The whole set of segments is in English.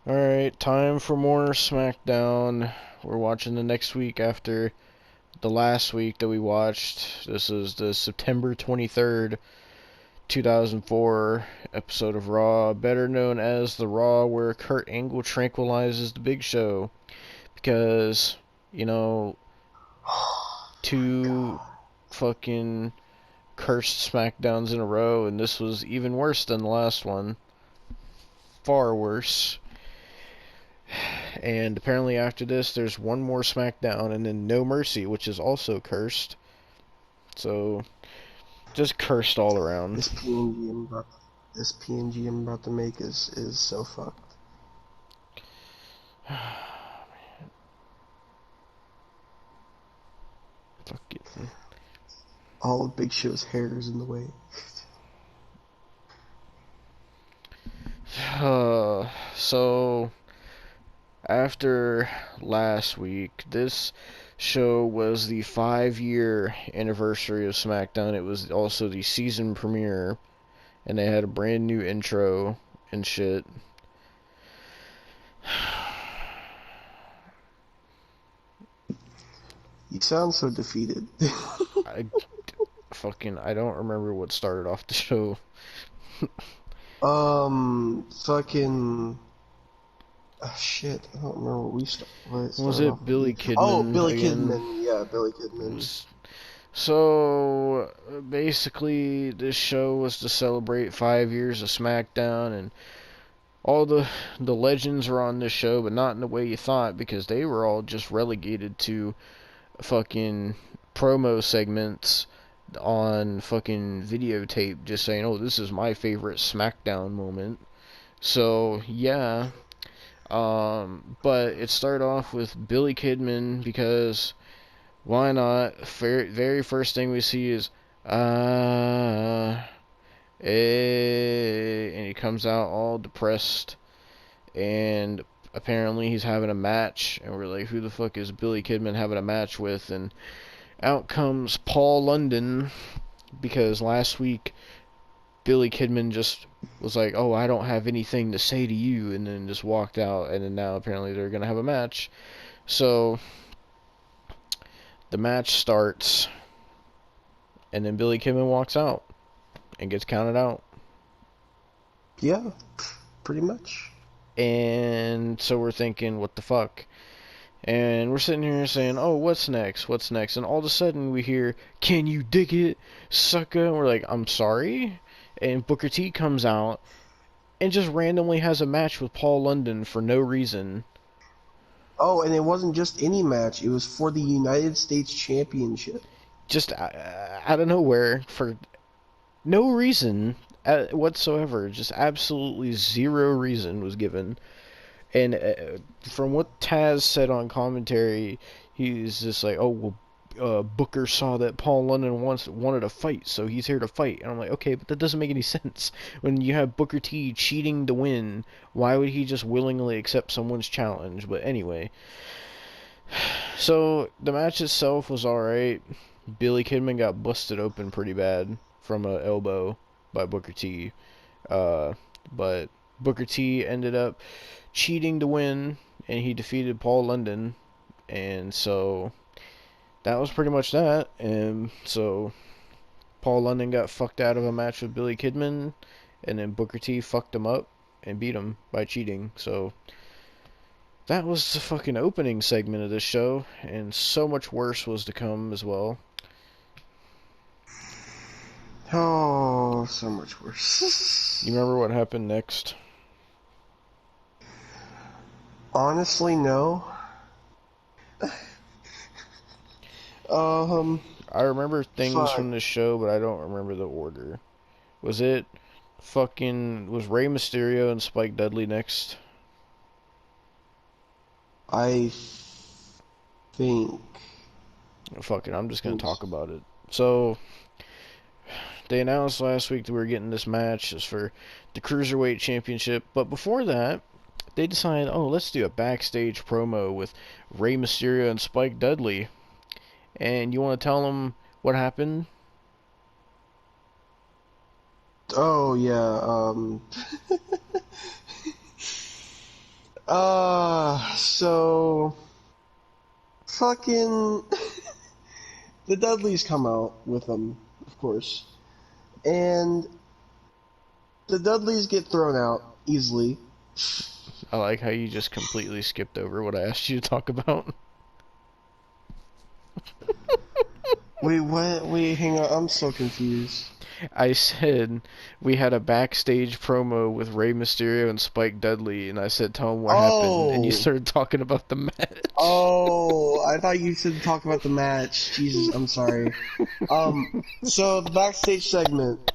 Alright, time for more Smackdown. We're watching the next week after the last week that we watched. This is the September 23rd, 2004 episode of Raw, better known as the Raw where Kurt Angle tranquilizes the Big Show. Because, you know, two fucking cursed Smackdowns in a row, and this was even worse than the last one. Far worse. And apparently after this, there's one more SmackDown, and then No Mercy, which is also cursed. So, just cursed all around. This PNG I'm about to make is so fucked. Fuck it. All of Big Show's hair is in the way. So, after last week, this show was the 5-year anniversary of SmackDown. It was also the season premiere, and they had a brand new intro and shit. You sound so defeated. I I don't remember what started off the show. Fucking. Oh, shit, I don't remember what it Was started it off Billy with. Oh, Kidman Billy again? Kidman. Yeah, Billy Kidman. So basically, this show was to celebrate 5 years of SmackDown, and all the legends were on this show, but not in the way you thought, because they were all just relegated to fucking promo segments on fucking videotape, just saying, "Oh, this is my favorite SmackDown moment." So yeah, but it started off with Billy Kidman because why not? Very first thing we see is and he comes out all depressed, and apparently he's having a match, and we're like, who the fuck is Billy Kidman having a match with? And out comes Paul London, because last week Billy Kidman just was like, oh, I don't have anything to say to you, and then just walked out, and then now apparently they're gonna have a match. So the match starts, and then Billy Kidman walks out and gets counted out. Yeah, pretty much. And so we're thinking, what the fuck? And we're sitting here saying, oh, what's next? What's next? And all of a sudden we hear, can you dig it, sucker? And we're like, I'm sorry? And Booker T comes out and just randomly has a match with Paul London for no reason. Oh, and it wasn't just any match. It was for the United States Championship. Just out of nowhere for no reason whatsoever. Just absolutely zero reason was given. And from what Taz said on commentary, he's just like, oh, well, Booker saw that Paul London wanted a fight, so he's here to fight. And I'm like, okay, but that doesn't make any sense. When you have Booker T cheating to win, why would he just willingly accept someone's challenge? But anyway, so the match itself was alright. Billy Kidman got busted open pretty bad from an elbow by Booker T. Uh, but Booker T ended up cheating to win, and he defeated Paul London, and so that was pretty much that. And so Paul London got fucked out of a match with Billy Kidman, and then Booker T fucked him up and beat him by cheating. So that was the fucking opening segment of this show, and so much worse was to come as well. Oh, so much worse. You remember what happened next? Honestly, no. Um, I remember things fuck. from this show, but I don't remember the order. Was it was Rey Mysterio and Spike Dudley next? I think. Fuck it, I'm just gonna talk about it. So they announced last week that we were getting this match is for the Cruiserweight Championship, but before that, they decided, oh, let's do a backstage promo with Rey Mysterio and Spike Dudley. And you want to tell them what happened? Oh yeah. So fucking the Dudleys come out with them, of course, and the Dudleys get thrown out easily. I like how you just completely skipped over what I asked you to talk about. Wait, what? Wait, hang on. I'm so confused. I said we had a backstage promo with Rey Mysterio and Spike Dudley, and I said, tell him what happened, and you Oh, started talking about the match. oh, I thought you said talk about the match. Jesus, I'm sorry. So the backstage segment.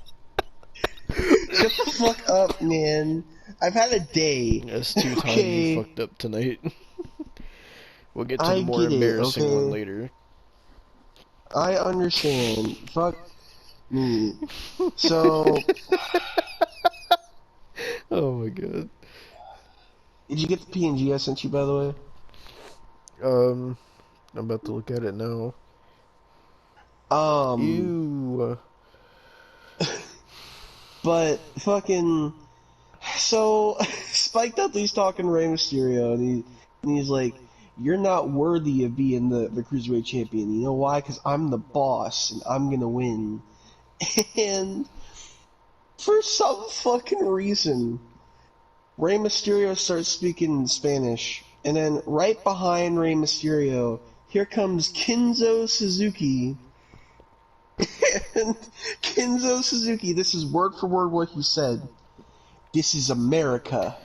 Shut the fuck up, man. I've had a day. That's 2 times you Okay, fucked up tonight. We'll get to the I more get it. embarrassing one Okay, later. I understand. Fuck me. So, Oh my god. did you get the PNG I sent you, by the way? I'm about to look at it now. Um, Ew. but fucking. So, Spike Dudley's talking to Rey Mysterio, and he's like, "You're not worthy of being the Cruiserweight Champion. You know why? Because I'm the boss, and I'm gonna win." And for some fucking reason, Rey Mysterio starts speaking Spanish, and then right behind Rey Mysterio, here comes Kinzo Suzuki. And Kinzo Suzuki, this is word for word what he said. "This is America.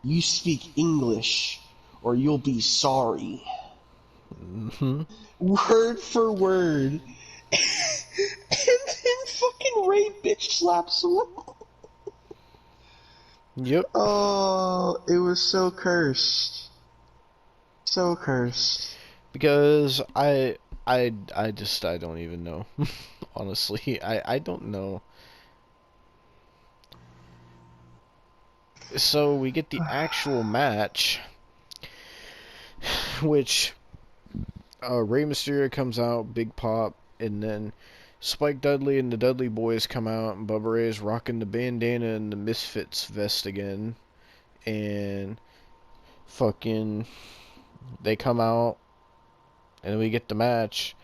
You speak English, or you'll be sorry." Mm-hmm. Word for word. And then fucking Ray bitch slaps him. Yep. Oh, it was so cursed. So cursed. Because I don't even know. Honestly, I don't know. So we get the actual match, which Rey Mysterio comes out, big pop, and then Spike Dudley and the Dudley Boys come out, and Bubba Ray is rocking the bandana and the Misfits vest again, and fucking they come out, and we get the match,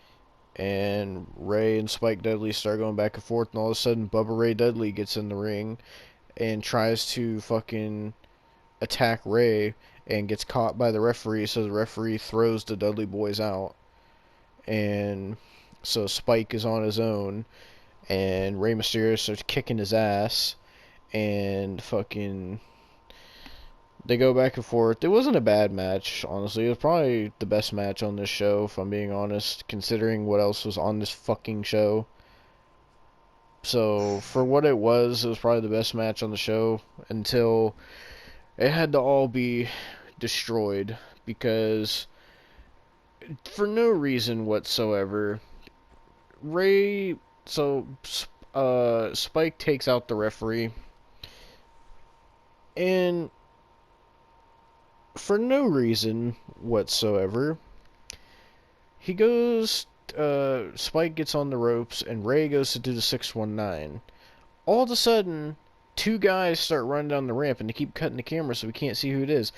and Ray and Spike Dudley start going back and forth, and all of a sudden Bubba Ray Dudley gets in the ring and tries to fucking attack Ray and gets caught by the referee, so the referee throws the Dudley Boys out. And so Spike is on his own, and Rey Mysterio starts kicking his ass, and fucking they go back and forth. It wasn't a bad match, honestly. It was probably the best match on this show, if I'm being honest, considering what else was on this fucking show. So, for what it was probably the best match on the show until it had to all be destroyed because, for no reason whatsoever, Ray. So, Spike takes out the referee, and for no reason whatsoever, he goes. Spike gets on the ropes, and Ray goes to do the 619. All of a sudden, two guys start running down the ramp, and they keep cutting the camera so we can't see who it is.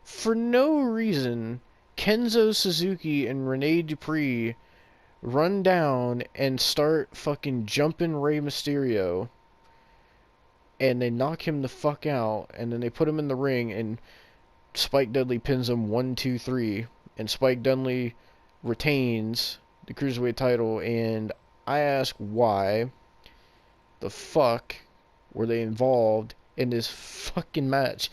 For no reason, Kenzo Suzuki and Rene Dupree run down and start fucking jumping Rey Mysterio, and they knock him the fuck out, and then they put him in the ring, and Spike Dudley pins him 1, 2, 3, and Spike Dudley retains the Cruiserweight title, and I ask why the fuck were they involved in this fucking match?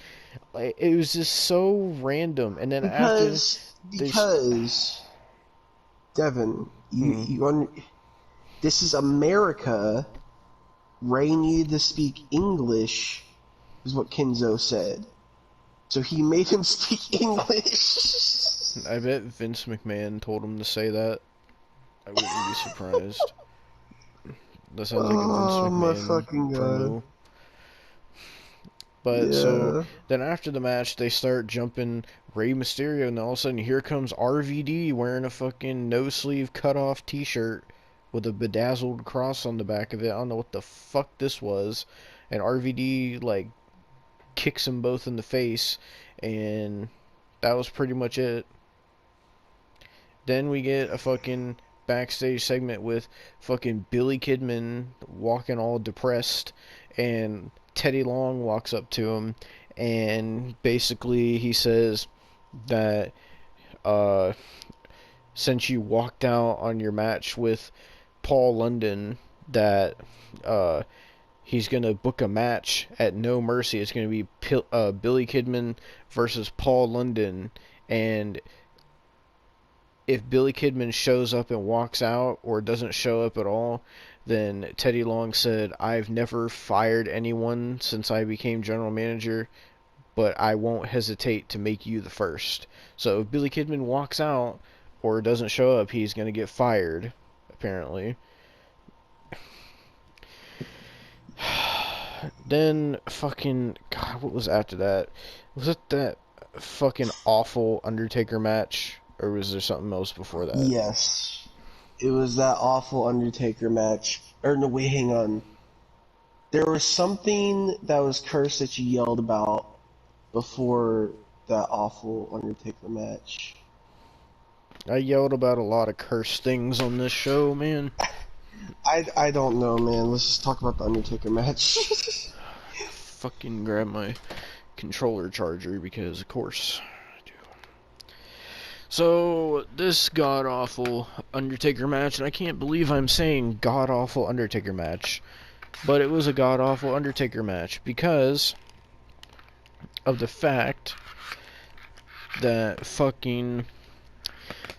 Like, it was just so random, and then after this, Because Devon, hmm, this is America. Ray needed to speak English, is what Kenzo said. So he made him speak English. I bet Vince McMahon told him to say that. I wouldn't be surprised. That sounds like a Vince Oh my McMahon fucking god. promo. But so Yeah. then after the match, they start jumping Rey Mysterio, and all of a sudden here comes RVD wearing a fucking no sleeve cut off T-shirt with a bedazzled cross on the back of it. I don't know what the fuck this was, and RVD like kicks them both in the face, and that was pretty much it. Then we get a fucking backstage segment with fucking Billy Kidman walking all depressed, and Teddy Long walks up to him, and basically he says that uh, since you walked out on your match with Paul London, that uh, he's gonna book a match at No Mercy. It's gonna be Billy Kidman versus Paul London, and if Billy Kidman shows up and walks out or doesn't show up at all, then Teddy Long said, I've never fired anyone since I became general manager, but I won't hesitate to make you the first. So if Billy Kidman walks out or doesn't show up, he's going to get fired, apparently. Then fucking, God, what was after that? Was it that fucking awful Undertaker match? Or was there something else before that? Yes. It was that awful Undertaker match. Or no, wait, hang on. There was something that was cursed that you yelled about before that awful Undertaker match. I yelled about a lot of cursed things on this show, man. I don't know, man. Let's just talk about the Undertaker match. Fucking grab my controller charger because, of course, I do. So, this god-awful Undertaker match, and I can't believe I'm saying god-awful Undertaker match, but it was a god-awful Undertaker match because of the fact that fucking...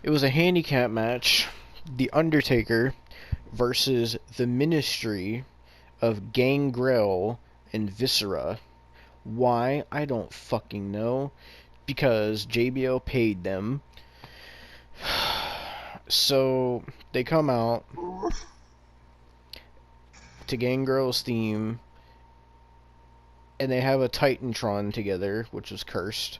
It was a handicap match. The Undertaker versus the Ministry of Gangrel and Viscera. Why? I don't fucking know. Because JBL paid them. So they come out to Gangrel's theme, and they have a Titantron together, which was cursed.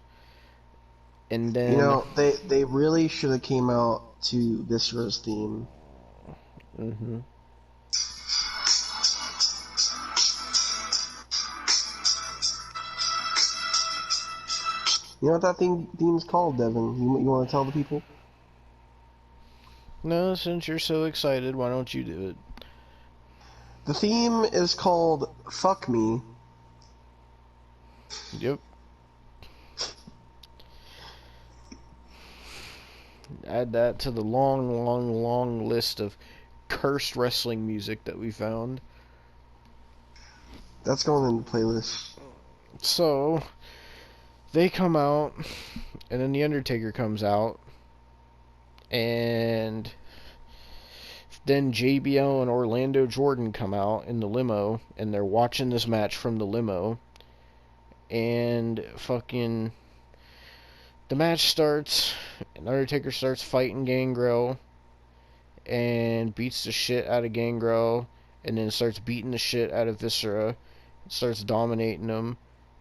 And then, you know, they really should have came out to Viscera's theme. mm-hmm. You know what that theme's called, Devon? You want to tell the people? No, since you're so excited, why don't you do it? The theme is called Fuck Me. Yep. Add that to the long list of cursed wrestling music that we found. That's going in the playlist. So, they come out, and then The Undertaker comes out, and then JBL and Orlando Jordan come out in the limo, and they're watching this match from the limo, and fucking the match starts, and Undertaker starts fighting Gangrel, and beats the shit out of Gangrel, and then starts beating the shit out of Viscera, starts dominating him,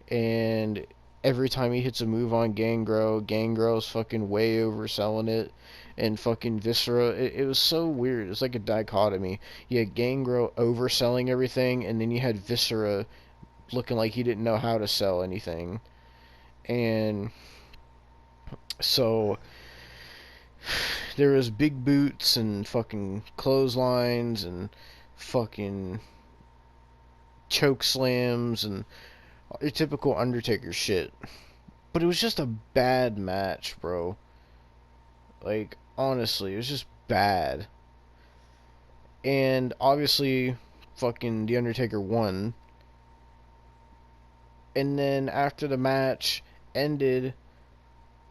and every time he hits a move on Gangrel's fucking way overselling it, and fucking Viscera, it was so weird. It's like a dichotomy. You had Gangrel overselling everything, and then you had Viscera looking like he didn't know how to sell anything. And so there was big boots and fucking clotheslines and fucking choke slams and your typical Undertaker shit. But it was just a bad match, bro. Like, honestly, it was just bad. And obviously, fucking The Undertaker won. And then after the match ended,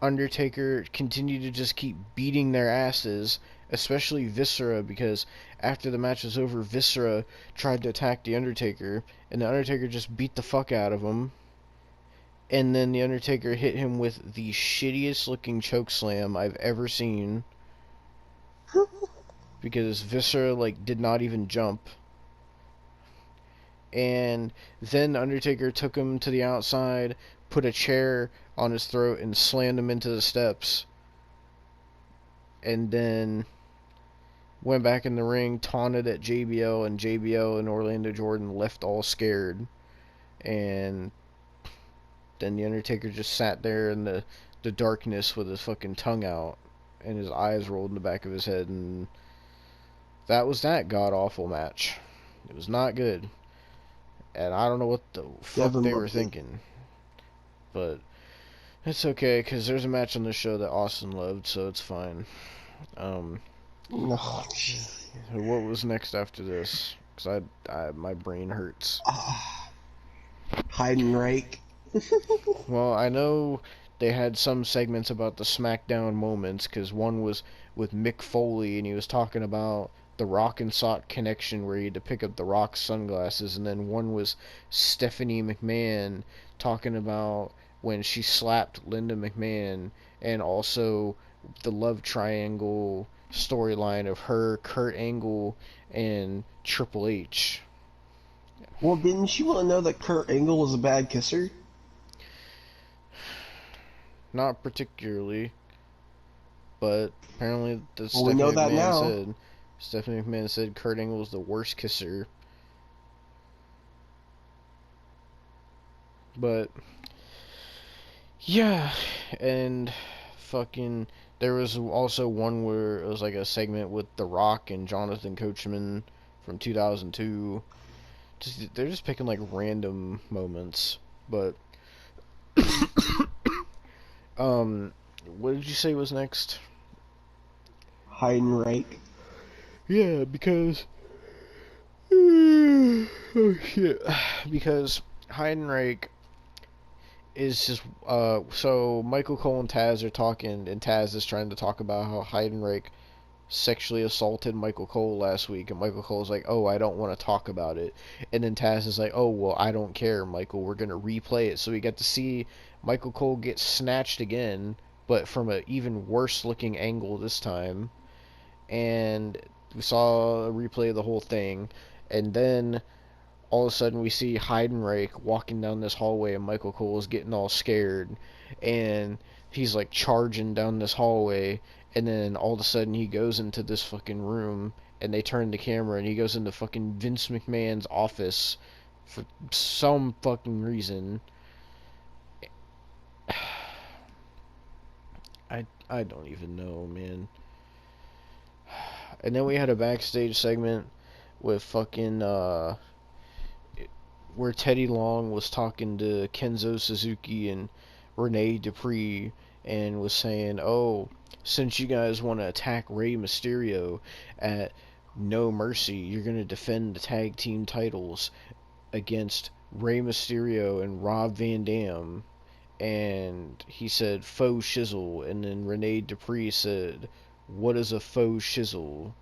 Undertaker continued to just keep beating their asses, especially Viscera, because after the match was over, Viscera tried to attack The Undertaker, and The Undertaker just beat the fuck out of him. And then The Undertaker hit him with the shittiest looking chokeslam I've ever seen, because Viscera, like, did not even jump. And then The Undertaker took him to the outside, put a chair on his throat, and slammed him into the steps. And then went back in the ring, taunted at JBL, and JBL and Orlando Jordan left all scared. And Then the Undertaker just sat there in the darkness with his fucking tongue out and his eyes rolled in the back of his head, and that was that god awful match. It was not good, and I don't know what the fuck Devon they were loved it. thinking, but it's okay because there's a match on the show that Austin loved, so it's fine. Um, No. what was next after this? Because my brain hurts. Hide and rake. Well, I know they had some segments about the Smackdown moments, because one was with Mick Foley, and he was talking about the Rock and Sock connection where he had to pick up the Rock's sunglasses, and then one was Stephanie McMahon talking about when she slapped Linda McMahon, and also the love triangle storyline of her, Kurt Angle, and Triple H. Well, didn't you want to know that Kurt Angle was a bad kisser? Not particularly, but apparently that's Well, we know Stephanie that McMahon now. said. Stephanie McMahon said Kurt Angle was the worst kisser. But yeah, and fucking there was also one where it was like a segment with The Rock and Jonathan Coachman from 2002. They're just picking like random moments. But what did you say was next? Hide and rake. Yeah, because oh shit. Because Heidenreich is just so Michael Cole and Taz are talking, and Taz is trying to talk about how Heidenreich sexually assaulted Michael Cole last week, and Michael Cole's like, "Oh, I don't want to talk about it." And then Taz is like, "Oh, well, I don't care, Michael. We're gonna replay it." So we get to see Michael Cole get snatched again, but from an even worse looking angle this time. And we saw a replay of the whole thing, and then all of a sudden we see Heidenreich walking down this hallway, and Michael Cole is getting all scared, and he's like charging down this hallway, and then all of a sudden he goes into this fucking room, and they turn the camera, and he goes into fucking Vince McMahon's office for some fucking reason. I don't even know, man. And then we had a backstage segment with fucking where Teddy Long was talking to Kenzo Suzuki and Rene Dupree, and was saying, "Oh, since you guys want to attack Rey Mysterio at No Mercy, you're going to defend the tag team titles against Rey Mysterio and Rob Van Dam." And he said, "Faux shizzle." And then Rene Dupree said, "What is a faux shizzle?"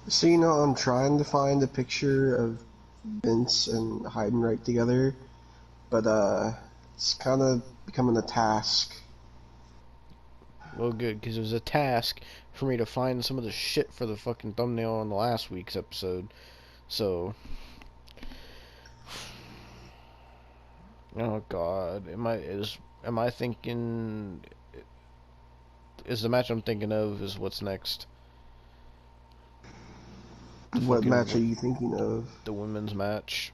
So, I'm trying to find a picture of Vince and Heidenreich together, but it's kind of becoming a task. Well, good, because it was a task for me to find some of the shit for the fucking thumbnail on the last week's episode. So, oh god, am I thinking? Is the match I'm thinking of is what's next? The What match are fucking you thinking of? the women's match.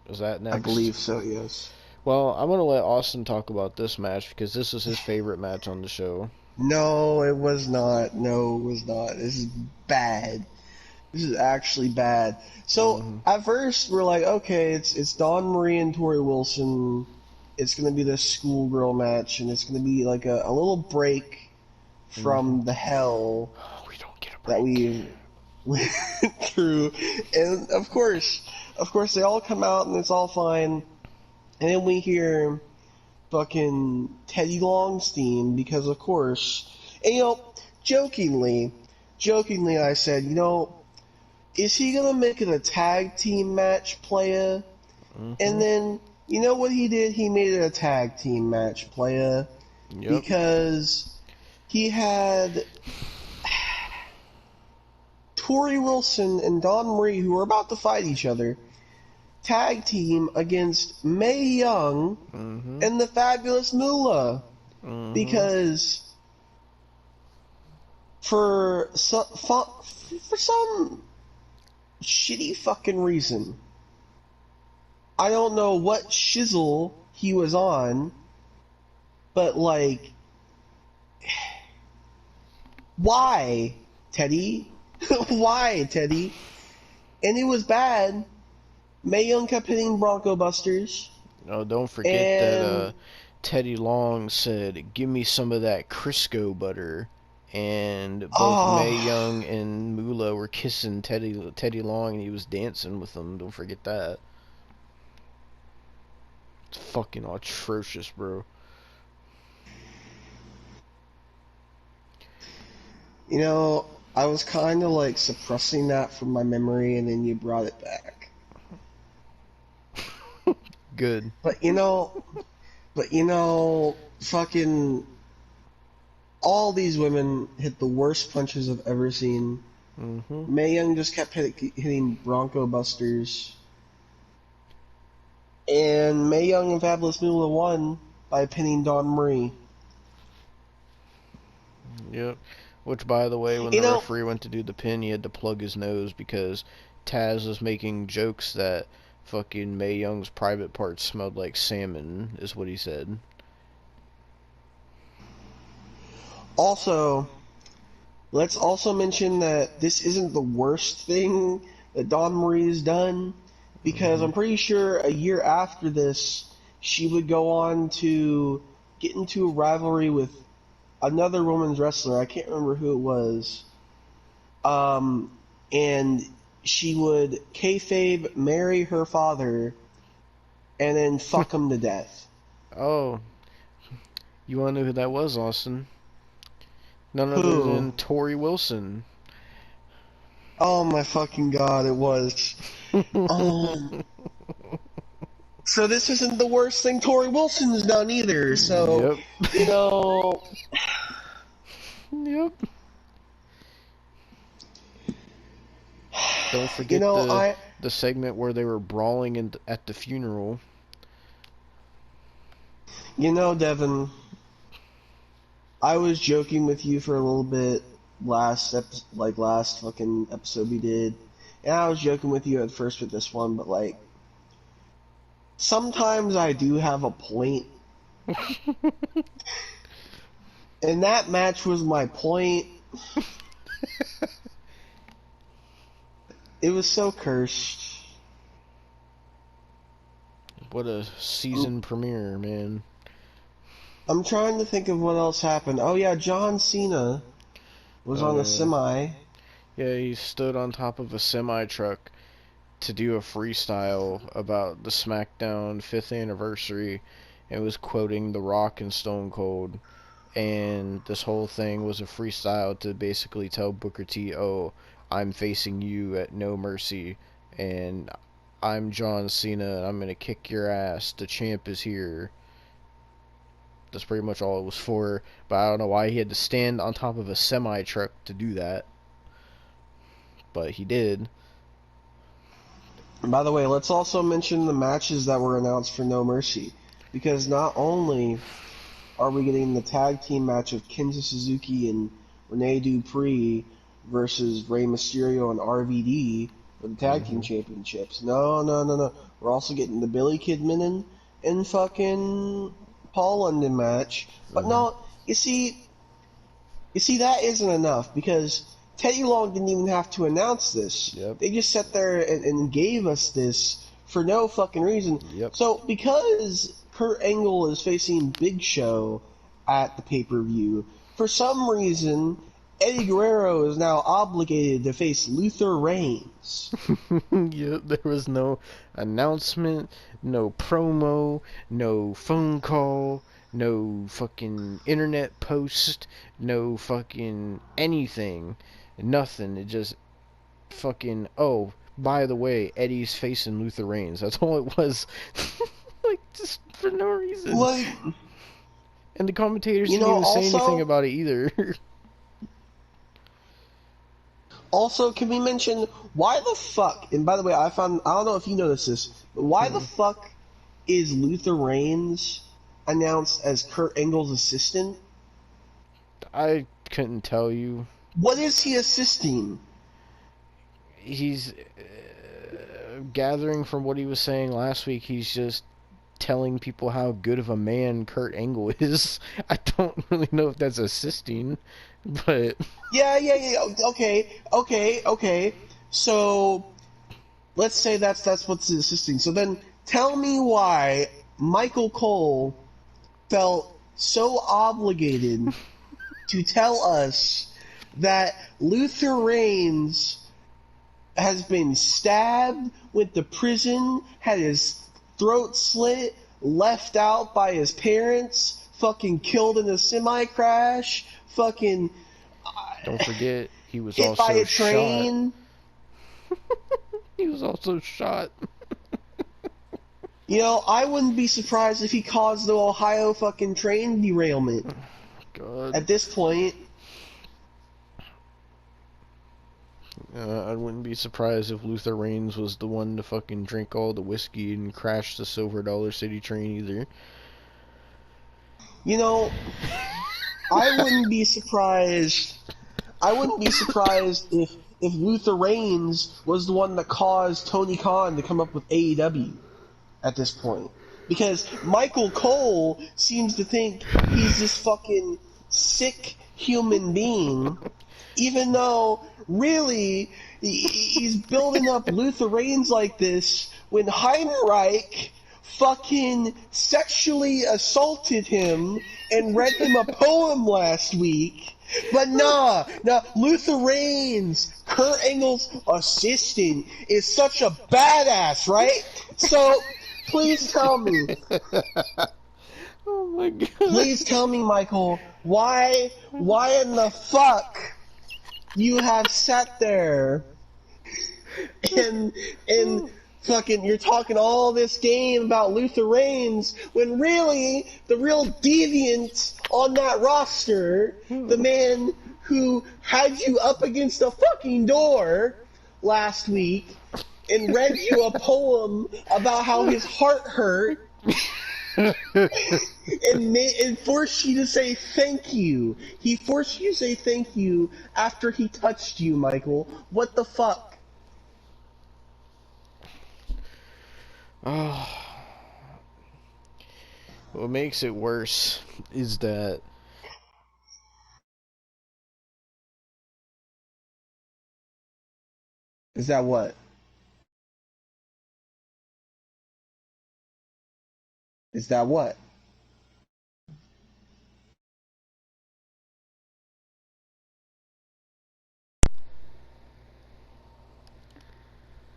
Is that I next? believe so, yes. Well, I'm gonna let Austin talk about this match because this is his favorite match on the show. No, it was not. No, it was not. This is bad. This is actually bad. So Mm-hmm. at first we're like, okay, it's Dawn Marie and Tori Wilson. It's gonna be this schoolgirl match, and it's gonna be like a little break Mm-hmm. from the hell Oh, we don't get a that break. we went through. And of course, they all come out and it's all fine. And then we hear fucking Teddy Long's theme because, of course, and jokingly, I said, is he gonna make it a tag team match, playa? Mm-hmm. And then, you know what he did? He made it a tag team match, playa, Yep. because he had Tori Wilson and Dawn Marie, who were about to fight each other, tag team against Mae Young Mm-hmm. and the Fabulous Moolah. Mm-hmm. Because for some shitty fucking reason. I don't know what shizzle he was on, but like, why, Teddy? Why, Teddy? And it was bad. Mae Young kept hitting Bronco Busters, Oh, don't forget that and Teddy Long said, "Give me some of that Crisco butter." And both Mae oh, Young and Moolah were kissing Teddy Long, and he was dancing with them. Don't forget that. It's fucking atrocious, bro. you know, I was kind of like suppressing that from my memory, and then you brought it back. Good. But fucking all these women hit the worst punches I've ever seen. Mm-hmm. Mae Young just kept hitting Bronco Busters. And Mae Young and Fabulous Moolah won by pinning Dawn Marie. Yep. Which, by the way, when You the know, referee went to do the pin, he had to plug his nose because Taz was making jokes that fucking Mae Young's private parts smelled like salmon, is what he said. also, let's also mention that this isn't the worst thing that Dawn Marie's done, because Mm-hmm. I'm pretty sure a year after this, she would go on to get into a rivalry with another women's wrestler. I can't remember who it was. And she would kayfabe marry her father and then fuck him to death. Oh, you want to know who that was, Austin? None other Who? than Tori Wilson. Oh my fucking god, it was. Um, so this isn't the worst thing Tori Wilson's done either. So, Yep. you know, Yep. Don't you forget know, the segment where they were brawling at the funeral. Devon, I was joking with you for a little bit last fucking episode we did, and I was joking with you at first with this one, but like, sometimes I do have a point, and that match was my point. It was so cursed. What a I'm, season premiere, man. I'm trying to think of what else happened. Oh yeah, John Cena was Oh on a yeah. semi. Yeah, he stood on top of a semi truck to do a freestyle about the Smackdown 5th anniversary and was quoting The Rock and Stone Cold. And this whole thing was a freestyle to basically tell Booker T, "Oh, I'm facing you at No Mercy, and I'm John Cena, and I'm gonna kick your ass. The champ is here." That's pretty much all it was for. But I don't know why he had to stand on top of a semi truck to do that. But he did. And by the way, let's also mention the matches that were announced for No Mercy, because not only are we getting the tag team match of Kenta Suzuki and Rene Dupree versus Rey Mysterio and RVD for the tag team Mm-hmm. championships. No, no, no, no. We're also getting the Billy Kidman and fucking Paul London match. But Mm-hmm. no, you see, that isn't enough because Teddy Long didn't even have to announce this. Yep. They just sat there and gave us this for no fucking reason. Yep. So because Kurt Angle is facing Big Show at the pay-per-view, for some reason Eddie Guerrero is now obligated to face Luther Reigns. Yep. There was no announcement, no promo, no phone call, no fucking internet post, no fucking anything. Nothing. It just fucking, "Oh, by the way, Eddie's facing Luther Reigns." That's all it was. Like, just for no reason. Like, And the commentators didn't even say anything about it either. also, can we mention why the fuck? And by the way, I don't know if you noticed this, but why the fuck is Luther Reigns announced as Kurt Angle's assistant? I couldn't tell you. What is he assisting? he's gathering from what he was saying last week. He's just telling people how good of a man Kurt Angle is. I don't really know if that's assisting, but Yeah. Okay. So let's say that's what's assisting. So then tell me why Michael Cole felt so obligated to tell us that Luther Reigns has been stabbed, went to prison, had his throat slit, left out by his parents, fucking killed in a semi crash, fucking don't forget he was hit by also a shot. train. He was also shot. You know, I wouldn't be surprised if he caused the Ohio fucking train derailment. God. At this point. I wouldn't be surprised if Luther Reigns was the one to fucking drink all the whiskey and crash the Silver Dollar City train either. You know, I wouldn't be surprised. I wouldn't be surprised if Luther Reigns was the one that caused Tony Khan to come up with AEW at this point. Because Michael Cole seems to think he's this fucking sick human being, even though, really, he's building up Luther Reigns like this when Heinrich fucking sexually assaulted him and read him a poem last week. But nah, Luther Reigns, Kurt Angle's assistant, is such a badass, right? So, please tell me. Oh my god. Please tell me, Michael, why in the fuck you have sat there and fucking you're talking all this game about Luther Reigns when really the real deviant on that roster, the man who had you up against a fucking door last week and read you a poem about how his heart hurt and forced you to say thank you. He forced you to say thank you after he touched you, Michael. What the fuck? Oh. What makes it worse is that Is that what? Is that what?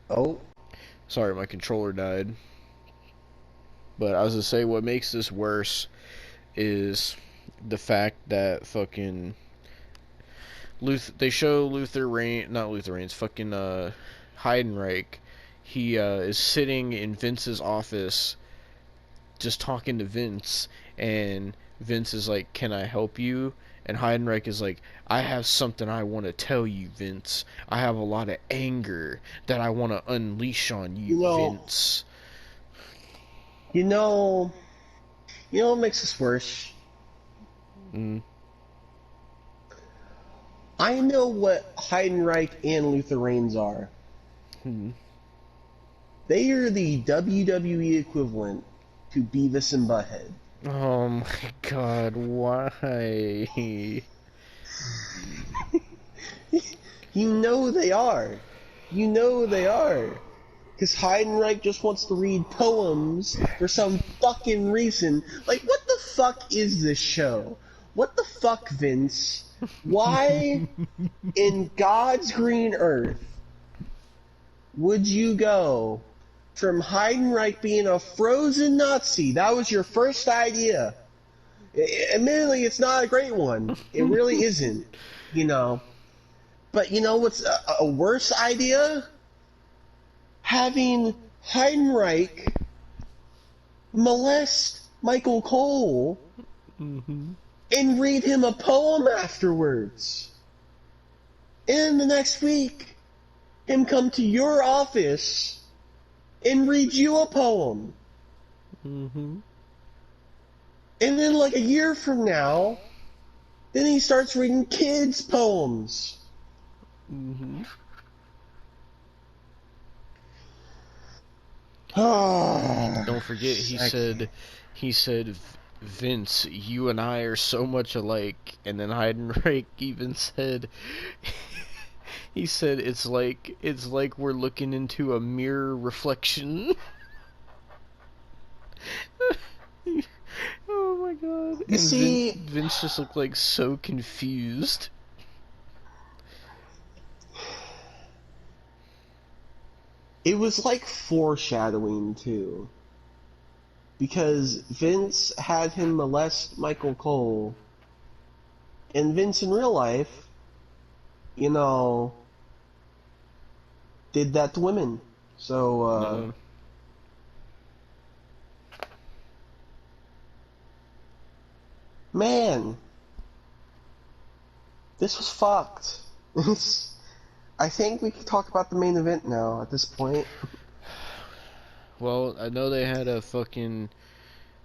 Oh. sorry, my controller died. But I was gonna say what makes this worse is the fact that fucking they show not Luther Reigns, fucking Heidenreich. He is sitting in Vince's office just talking to Vince, and Vince is like, "Can I help you?" And Heidenreich is like, "I have something I want to tell you, Vince. I have a lot of anger that I want to unleash on you, Vince." You know what makes this worse? Mm. I know what Heidenreich and Luther Reigns are. They are the WWE equivalent to Beavis and Butthead. Oh my god, why? You know they are. You know they are. Because Heidenreich just wants to read poems for some fucking reason. Like, what the fuck is this show? What the fuck, Vince? Why in God's green earth would you go from Heidenreich being a frozen Nazi? That was your first idea. Admittedly, it's not a great one. It really isn't, you know. But you know what's a worse idea? Having Heidenreich molest Michael Cole and read him a poem afterwards. And the next week, him come to your office and read you a poem. And then like a year from now, then he starts reading kids' poems. Don't forget, he I said, can't. Vince, you and I are so much alike. And then Heidenreich even said, he said it's like we're looking into a mirror reflection. Oh my god! You And see, Vince just looked like so confused. it was like foreshadowing too, because Vince had him molest Michael Cole, and Vince in real life, you know, did that to women. So, No, man, this was fucked. I think we can talk about the main event now at this point. well, I know they had a fucking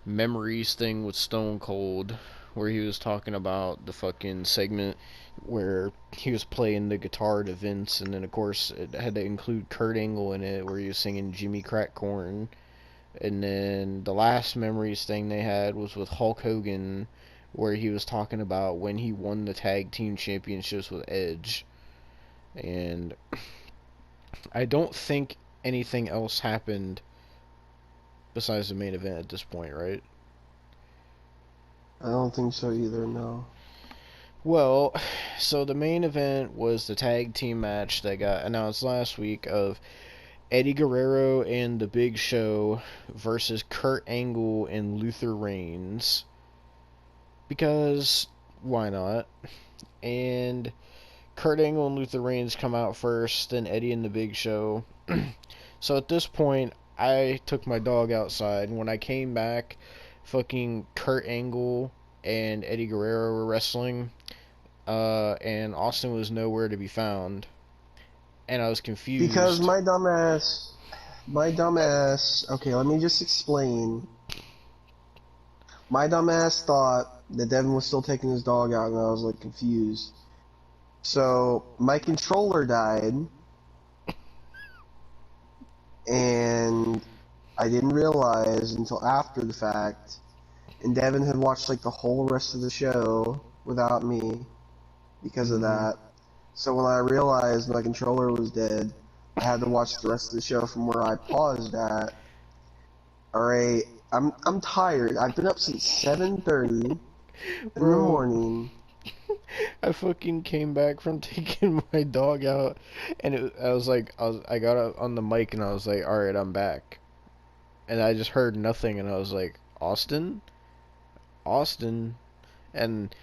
memories thing with Stone Cold where he was talking about the fucking segment where he was playing the guitar to Vince, and then of course it had to include Kurt Angle in it where he was singing Jimmy Crack Corn. And then the last memories thing they had was with Hulk Hogan where he was talking about when he won the tag team championships with Edge. And I don't think anything else happened besides the main event at this point, right? I don't think so either, no. Well, so the main event was the tag team match that got announced last week of Eddie Guerrero and The Big Show versus Kurt Angle and Luther Reigns. Because why not? And Kurt Angle and Luther Reigns come out first, then Eddie and The Big Show. So at this point, I took my dog outside, and when I came back, fucking Kurt Angle and Eddie Guerrero were wrestling, and Austin was nowhere to be found, and I was Because confused. my dumbass, okay, let me just explain. My dumbass thought that Devon was still taking his dog out, and I was like confused. So my controller died, and I didn't realize until after the fact. And Devon had watched like the whole rest of the show without me because of Mm-hmm. that. So when I realized my controller was dead, I had to watch the rest of the show from where I paused at. Alright, I'm tired. I've been up since 7:30 in the Bro, morning. I fucking came back from taking my dog out, and I was like, I got up on the mic, and I was like, all right, I'm back, and I just heard nothing, and I was like, Austin, Austin, and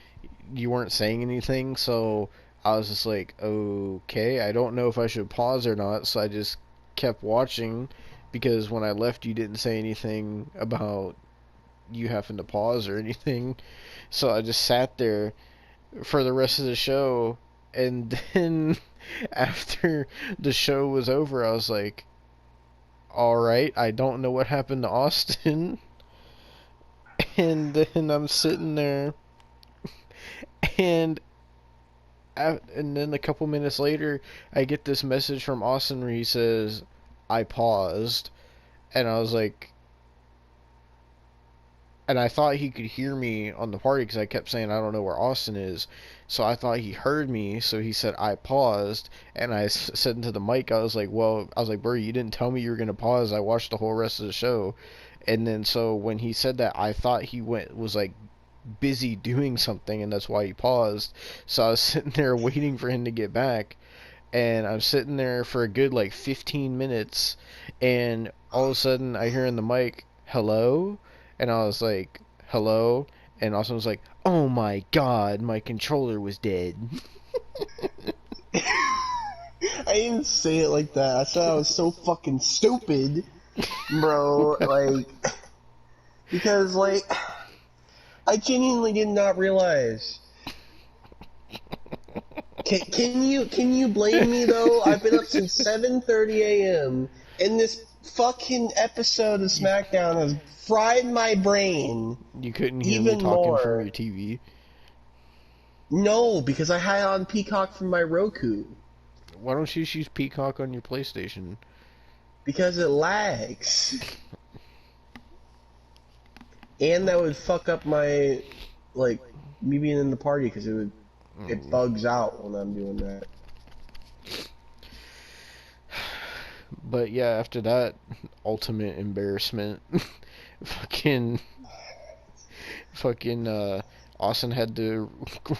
you weren't saying anything, so I was just like, okay, I don't know if I should pause or not, so I just kept watching, because when I left, you didn't say anything about you having to pause or anything, so I just sat there for the rest of the show, and then after the show was over, I was like, all right, I don't know what happened to Austin. And then I'm sitting there, and and then a couple minutes later, I get this message from Austin where he says, I paused. And I was like, and I thought he could hear me on the party because I kept saying I don't know where Austin is. So I thought he heard me. So he said I paused, and I said into the mic, I was like, "Well, I was like, bro, you didn't tell me you were gonna pause. I watched the whole rest of the show." And then so when he said that, I thought he was like busy doing something, and that's why he paused. So I was sitting there waiting for him to get back, and I'm sitting there for a good like 15 minutes, and all of a sudden I hear in the mic, hello? And I was like, hello? And Austin was like, oh my god, my controller was dead. I didn't say it like that. I said I was so fucking stupid, bro. Like, because like, I genuinely did not realize. Can you blame me though? I've been up since 7:30 a.m. and this fucking episode of Smackdown has fried my brain You couldn't hear me even talking from your more. TV. No, because I had it on Peacock from my Roku. Why don't you just use Peacock on your PlayStation? Because it lags. And that would fuck up my, like, me being in the party, because it bugs out when I'm doing that. But yeah, after that ultimate embarrassment, fucking Austin had to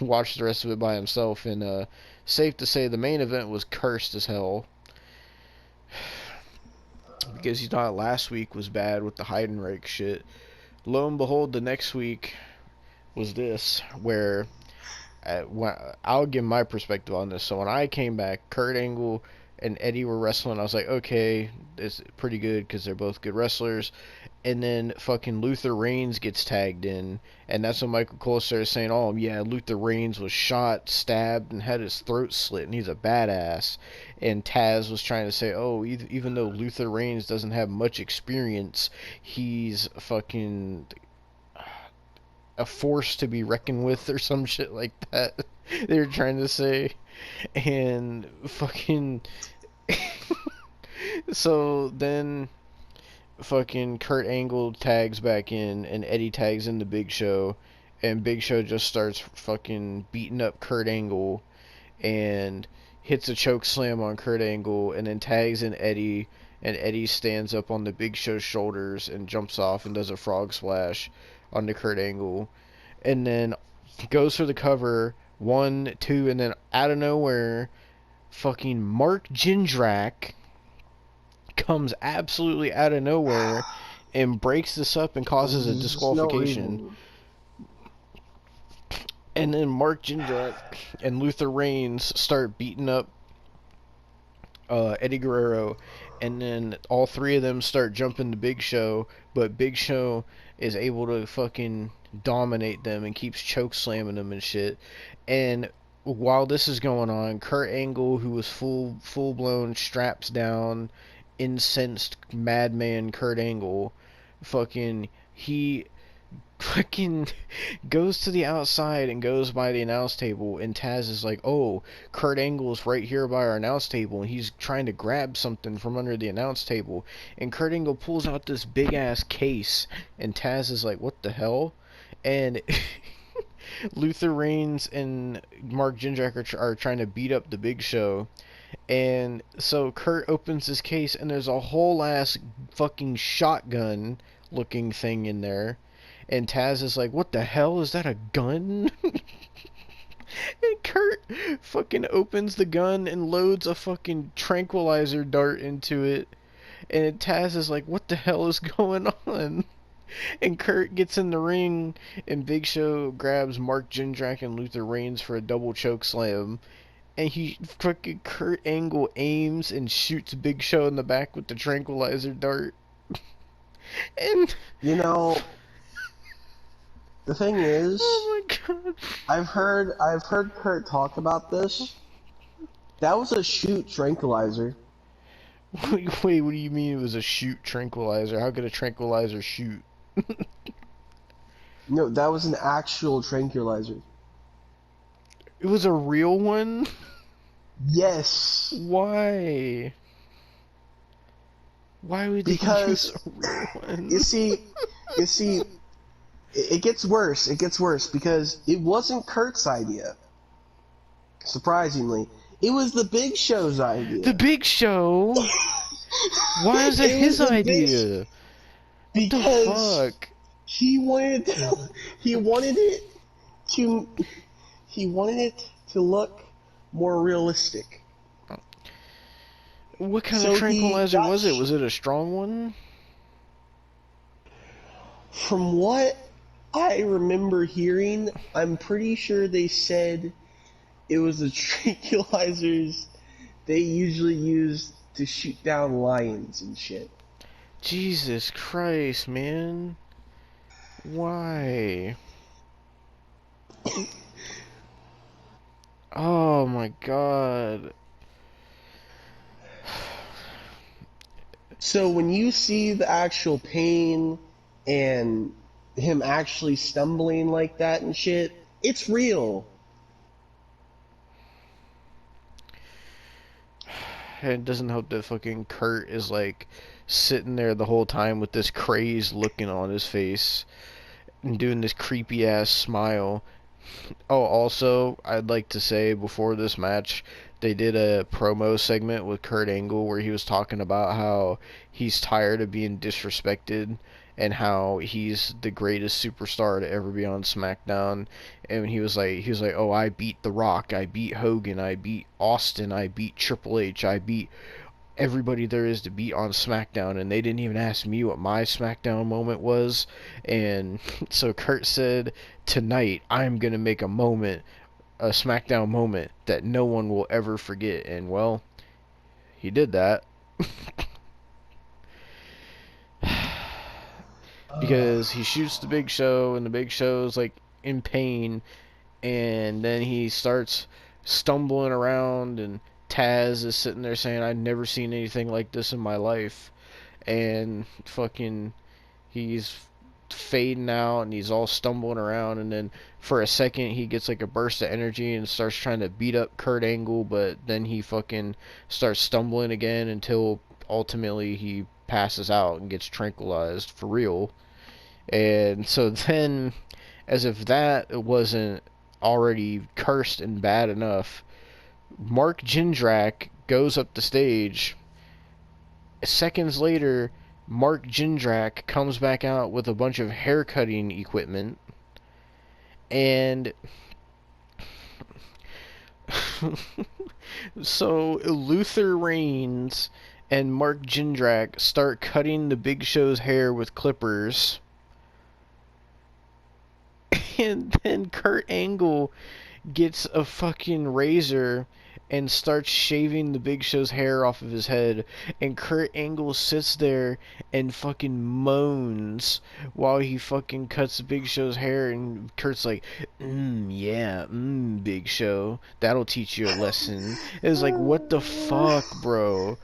watch the rest of it by himself, and safe to say the main event was cursed as hell. Because you thought last week was bad with the hide and rake shit. Lo and behold, the next week was this, where I'll give my perspective on this. So when I came back, Kurt Angle and Eddie were wrestling. I was like, okay, it's pretty good because they're both good wrestlers. And then fucking Luther Reigns gets tagged in, and that's when Michael Cole started saying, oh yeah, Luther Reigns was shot, stabbed, and had his throat slit, and he's a badass. And Taz was trying to say, oh, even though Luther Reigns doesn't have much experience, he's fucking a force to be reckoned with, or some shit like that. They were trying to say. And fucking so then fucking Kurt Angle tags back in, and Eddie tags in the Big Show, and Big Show just starts fucking beating up Kurt Angle and hits a choke slam on Kurt Angle, and then tags in Eddie, and Eddie stands up on the Big Show's shoulders and jumps off and does a frog splash onto Kurt Angle, and then goes for the cover, 1, 2, and then out of nowhere, fucking Mark Gingrack comes absolutely out of nowhere and breaks this up and causes a disqualification. And then Mark Gingrack and Luther Reigns start beating up Eddie Guerrero, and then all three of them start jumping the Big Show, but Big Show is able to fucking dominate them and keeps choke slamming them and shit. And while this is going on, Kurt Angle, who was full blown straps down, incensed madman Kurt Angle, he goes to the outside and goes by the announce table, and Taz is like, oh, Kurt Angle's right here by our announce table, and he's trying to grab something from under the announce table, and Kurt Angle pulls out this big ass case, and Taz is like, what the hell? And Luther Reigns and Mark Gingrack are trying to beat up the Big Show. And so Kurt opens his case, and there's a whole ass fucking shotgun looking thing in there. And Taz is like, what the hell? Is that a gun? And Kurt fucking opens the gun and loads a fucking tranquilizer dart into it. And Taz is like, what the hell is going on? And Kurt gets in the ring, and Big Show grabs Mark Gingrack and Luther Reigns for a double choke slam. And fucking Kurt Angle aims and shoots Big Show in the back with the tranquilizer dart. And you know, the thing is, oh my god, I've heard Kurt talk about this. That was a shoot tranquilizer. Wait, what do you mean it was a shoot tranquilizer? How could a tranquilizer shoot? No, that was an actual tranquilizer. It was a real one? Yes. Why? Why would they use a real one? You see, it gets worse. It gets worse because it wasn't Kurt's idea. Surprisingly, it was the Big Show's idea. The Big Show? Why is it his idea? Because what the fuck? He wanted it to look more realistic. What kind of tranquilizer was it? Was it a strong one? From what I remember hearing, I'm pretty sure they said it was the tranquilizers they usually use to shoot down lions and shit. Jesus Christ, man. Why? Oh my god. So when you see the actual pain and him actually stumbling like that and shit, it's real. it doesn't help that fucking Kurt is like sitting there the whole time with this crazed looking on his face and doing this creepy ass smile. Oh, also, I'd like to say before this match, they did a promo segment with Kurt Angle where he was talking about how he's tired of being disrespected and how he's the greatest superstar to ever be on SmackDown. And he was like, "Oh, I beat The Rock, I beat Hogan, I beat Austin, I beat Triple H, I beat everybody there is to beat on SmackDown, and they didn't even ask me what my SmackDown moment was." And so Kurt said, "Tonight, I'm going to make a SmackDown moment that no one will ever forget." And well, he did that. Because he shoots the Big Show, and the Big Show's like in pain, and then he starts stumbling around, and Taz is sitting there saying, "I've never seen anything like this in my life." And fucking he's fading out, and he's all stumbling around, and then for a second he gets like a burst of energy and starts trying to beat up Kurt Angle, but then he fucking starts stumbling again until ultimately he passes out and gets tranquilized for real. And so then, as if that wasn't already cursed and bad enough, Mark Gingrack goes up the stage. Seconds later, Mark Gingrack comes back out with a bunch of hair cutting equipment, and so Luther Reigns and Mark Gingrack start cutting the Big Show's hair with clippers. And then Kurt Angle gets a fucking razor and starts shaving the Big Show's hair off of his head. And Kurt Angle sits there and fucking moans while he fucking cuts the Big Show's hair. And Kurt's like, yeah, Big Show, that'll teach you a lesson. It's like, what the fuck, bro?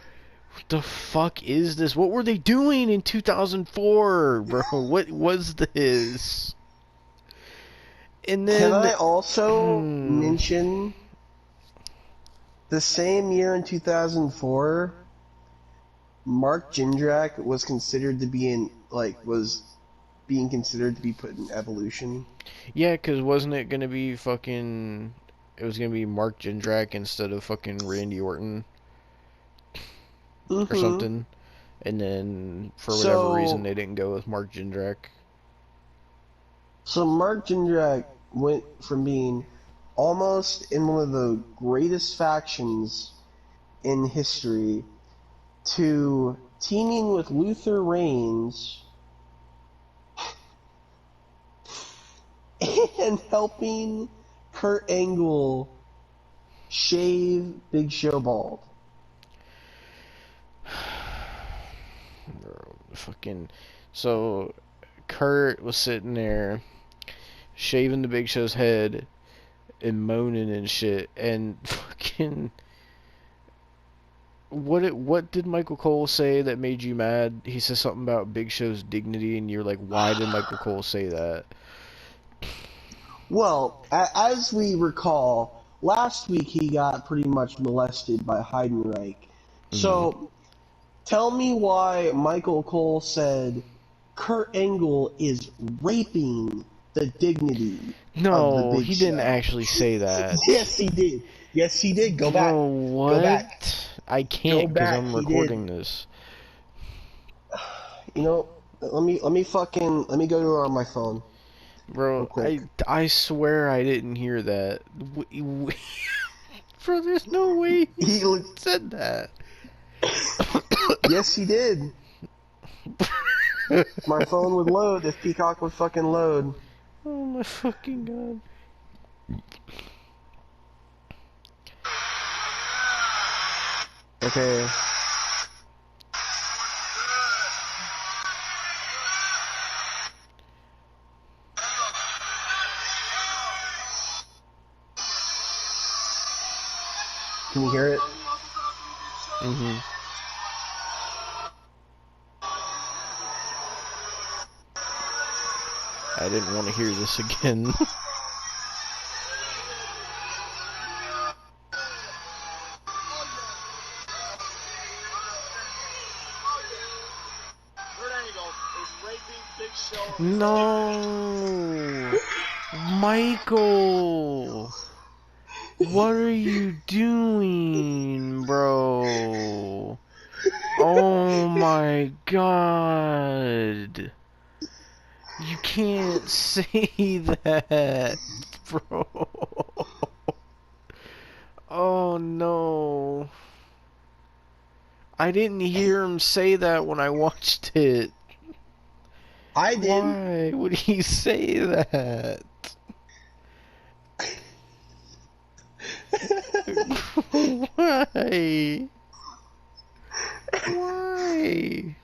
What the fuck is this? What were they doing in 2004, bro? What was this? And then, can I also mention the same year in 2004, Mark Gingrack was considered to be being considered to be put in Evolution. Yeah, because wasn't it going to be fucking... It was going to be Mark Gingrack instead of fucking Randy Orton or something. And then, for whatever reason, they didn't go with Mark Gingrack. So Mark Gingrack went from being almost in one of the greatest factions in history to teaming with Luther Reigns and helping Kurt Angle shave Big Show bald. Fucking... So, Kurt was sitting there shaving the Big Show's head and moaning and shit, and fucking... What did Michael Cole say that made you mad? He said something about Big Show's dignity, and you're like, why did Michael Cole say that? Well, as we recall, last week he got pretty much molested by Heidenreich. So, tell me why Michael Cole said Kurt Angle is raping the dignity of the Big he Show. didn't actually say that. Yes, he did. Yes, he did. Go back. What? Go back. I can't because I'm He recording did. this. You know, let me go to my phone. Bro, I swear I didn't hear that. Bro, there's no way he said that. Yes, he did. My phone would load if Peacock would fucking load. Oh my fucking god. Okay. Can you hear it? I didn't want to hear this again. No! Michael! What are you doing, bro? Oh my god. You can't say that, bro. Oh no. I didn't hear him say that when I watched it. I did. Why would he say that? Why? Why?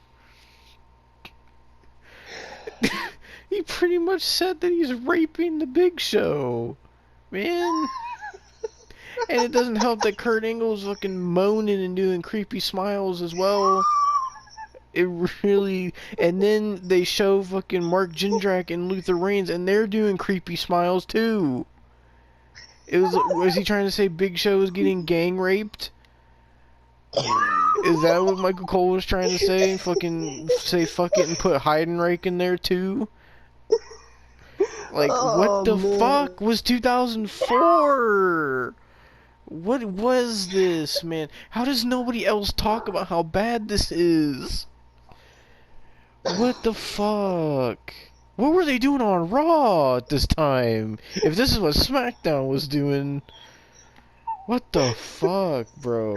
He pretty much said that he's raping the Big Show, man. And it doesn't help that Kurt Angle's fucking moaning and doing creepy smiles as well. It really... And then they show fucking Mark Gingrack and Luther Reigns, and they're doing creepy smiles too. Was he trying to say Big Show is getting gang raped? Is that what Michael Cole was trying to say? Fucking say fuck it and put Heidenreich in there too? Like, what the fuck was 2004? What was this, man? How does nobody else talk about how bad this is? What the fuck? What were they doing on Raw at this time? If this is what Smackdown was doing, what the fuck, bro?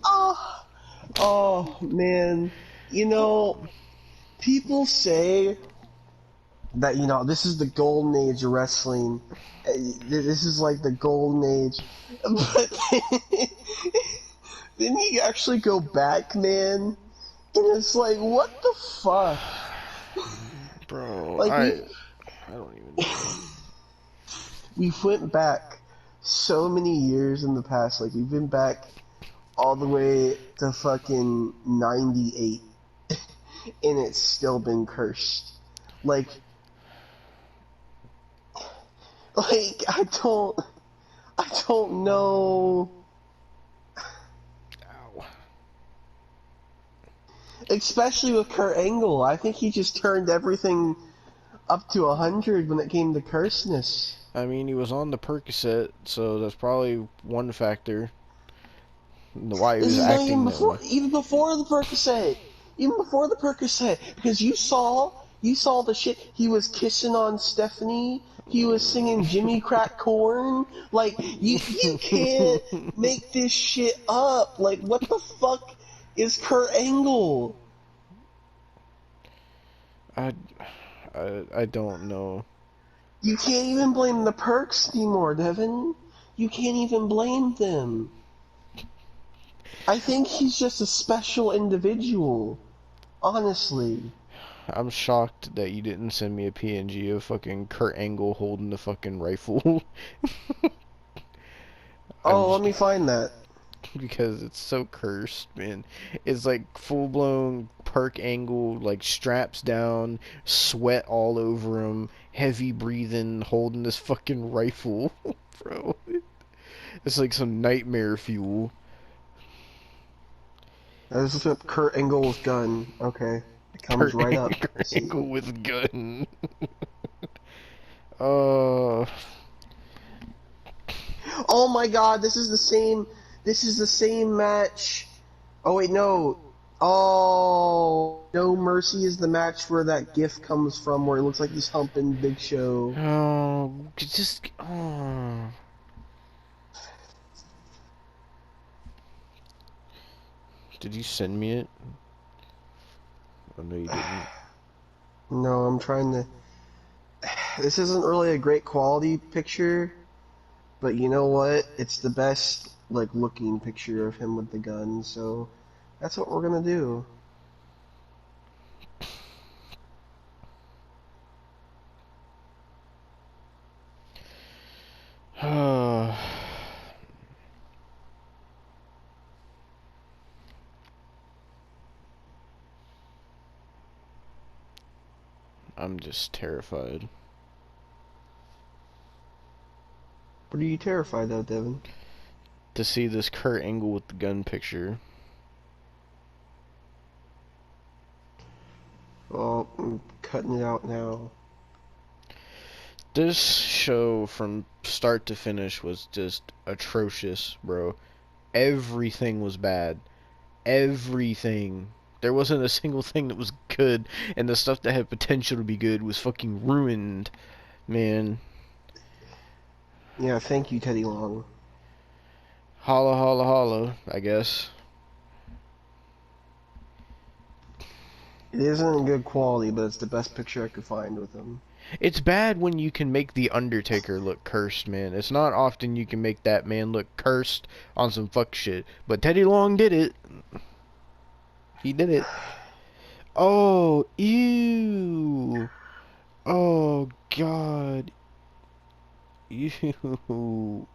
Oh, man. You know, people say that, you know, this is the golden age of wrestling. This is like the golden age. But then you actually go back, man, and it's like, what the fuck? Bro, Like, I don't even know. We went back so many years in the past. Like, we've been back all the way to fucking 98. And it's still been cursed. Like, I don't know. Ow. Especially with Kurt Angle. I think he just turned everything up to 100 when it came to curseness. I mean, he was on the Percocet, so that's probably one factor. Why he was acting that way. Even before the Percocet. Even before the Percocet. Because you saw the shit. He was kissing on Stephanie. He was singing Jimmy Crack Corn. Like, you can't make this shit up. Like, what the fuck is Kurt Angle? I don't know. You can't even blame the Perks anymore, Devon. You can't even blame them. I think he's just a special individual. Honestly. I'm shocked that you didn't send me a PNG of fucking Kurt Angle holding the fucking rifle. Let me find that. Because it's so cursed, man. It's like full-blown Perk Angle, like straps down, sweat all over him, heavy breathing, holding this fucking rifle. Bro. It's like some nightmare fuel. I was looking up Kurt Angle's gun. Okay. It comes right up. Kurt Angle with gun. Oh my god, this is the same match. Oh wait, no. Oh, No Mercy is the match where that gif comes from, where it looks like he's humping Big Show. Oh, Did you send me it? Oh, no, you didn't. No, I'm trying to... This isn't really a great quality picture, but you know what? It's the best, like, looking picture of him with the gun, so that's what we're gonna do. I'm just terrified. What are you terrified of, Devon? To see this Kurt Angle with the gun picture. Oh, I'm cutting it out now. This show from start to finish was just atrocious, bro. Everything was bad. Everything. There wasn't a single thing that was good, and the stuff that had potential to be good was fucking ruined, man. Yeah, thank you, Teddy Long. Holla, holla, holla, I guess. It isn't in good quality, but it's the best picture I could find with him. It's bad when you can make The Undertaker look cursed, man. It's not often you can make that man look cursed on some fuck shit. But Teddy Long did it. He did it. Oh, ew. Oh, God. Ew.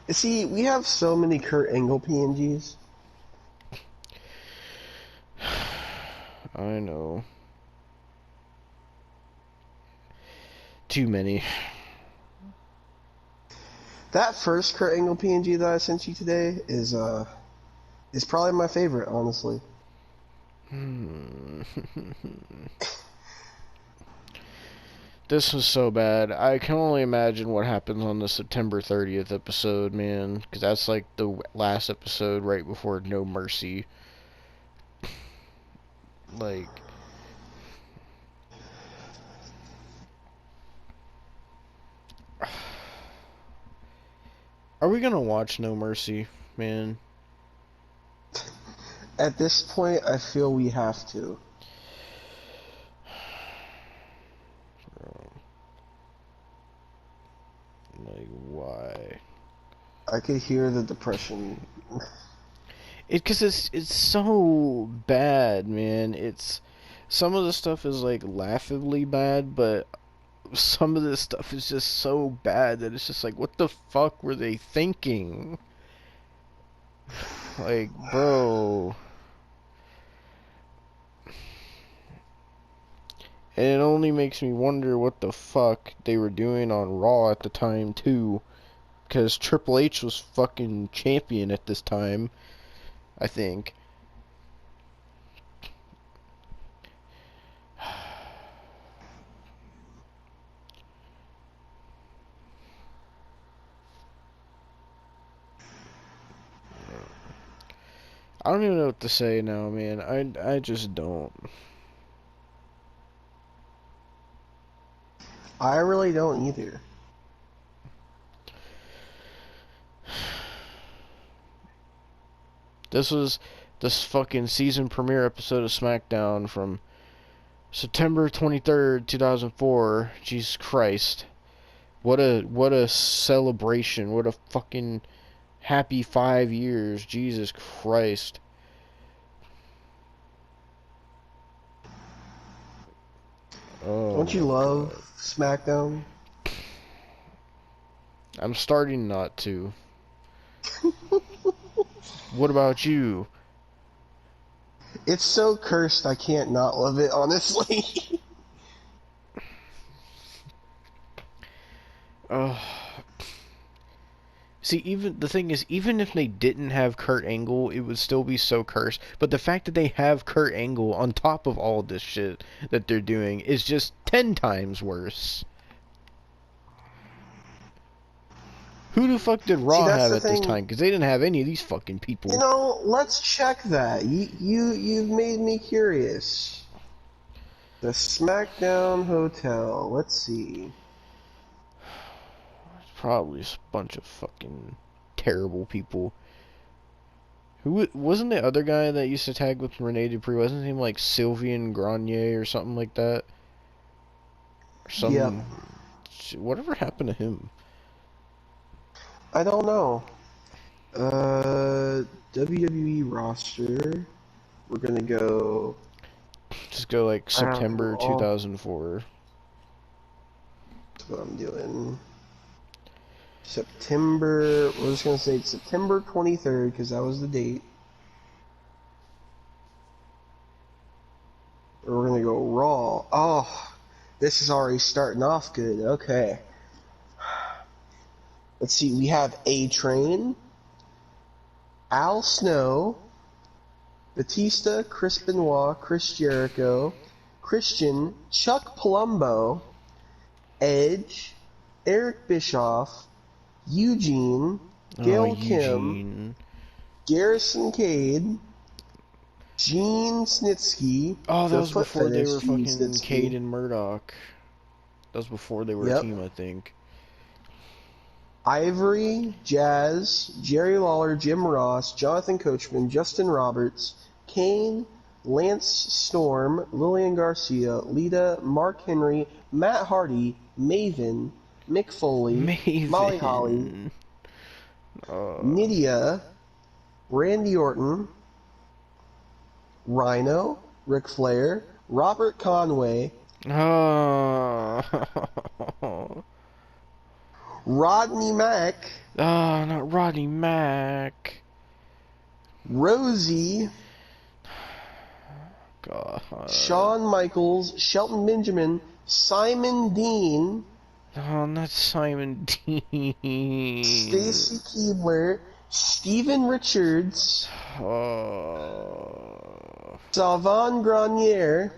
See, we have so many Kurt Angle PNGs. I know. Too many. That first Kurt Angle PNG that I sent you today is probably my favorite, honestly. This was so bad. I can only imagine what happens on the September 30th episode, man. Because that's like the last episode right before No Mercy. Like... Are we gonna watch No Mercy, man? At this point, I feel we have to. Like, why? I could hear the depression. Because it's so bad, man. It's... Some of the stuff is, like, laughably bad, but some of this stuff is just so bad that it's just like, what the fuck were they thinking? Like, bro. And it only makes me wonder what the fuck they were doing on Raw at the time, too. Because Triple H was fucking champion at this time, I think. I don't even know what to say now, man. I just don't. I really don't either. This was this fucking season premiere episode of Smackdown from September 23rd, 2004. Jesus Christ. What a celebration. What a fucking happy 5 years. Jesus Christ. Oh, Don't you love SmackDown? I'm starting not to. What about you? It's so cursed I can't not love it, honestly. See, even the thing is, even if they didn't have Kurt Angle, it would still be so cursed. But the fact that they have Kurt Angle on top of all this shit that they're doing is just 10 times worse. Who the fuck did Raw have at this time? Because they didn't have any of these fucking people. You know, let's check that. You've made me curious. The SmackDown Hotel. Let's see. Probably a bunch of fucking terrible people. Who wasn't the other guy that used to tag with Rene Dupree? Wasn't he like Sylvian Grenier or something like that? Or some. Yep. Whatever happened to him? I don't know. WWE roster. We're gonna go. Just go like September 2004. That's what I'm doing. September. We're just gonna say September 23rd because that was the date. We're gonna go Raw. Oh, this is already starting off good. Okay. Let's see. We have A-Train. Al Snow, Batista, Chris Benoit, Chris Jericho, Christian, Chuck Palumbo, Edge, Eric Bischoff, Eugene, Oh, Gail Kim, Eugene. Garrison Cade, Gene Snitsky, Oh, that the was foot before they fetish were Gene fucking Cade Snitsky. and Murdoch. That was before they were a Yep. team, I think. Ivory, Jazz, Jerry Lawler, Jim Ross, Jonathan Coachman, Justin Roberts, Kane, Lance Storm, Lillian Garcia, Lita, Mark Henry, Matt Hardy, Maven, Mick Foley, Molly Holly, Maven. Nydia, Randy Orton, Rhino, Ric Flair, Robert Conway, Oh. Rodney Mack, Oh, not Rodney Mack. Rosie, God. Shawn Michaels, Shelton Benjamin, Simon Dean, Oh, not Simon Dean. Stacy Keibler, Steven Richards, Oh. Salvan Grenier.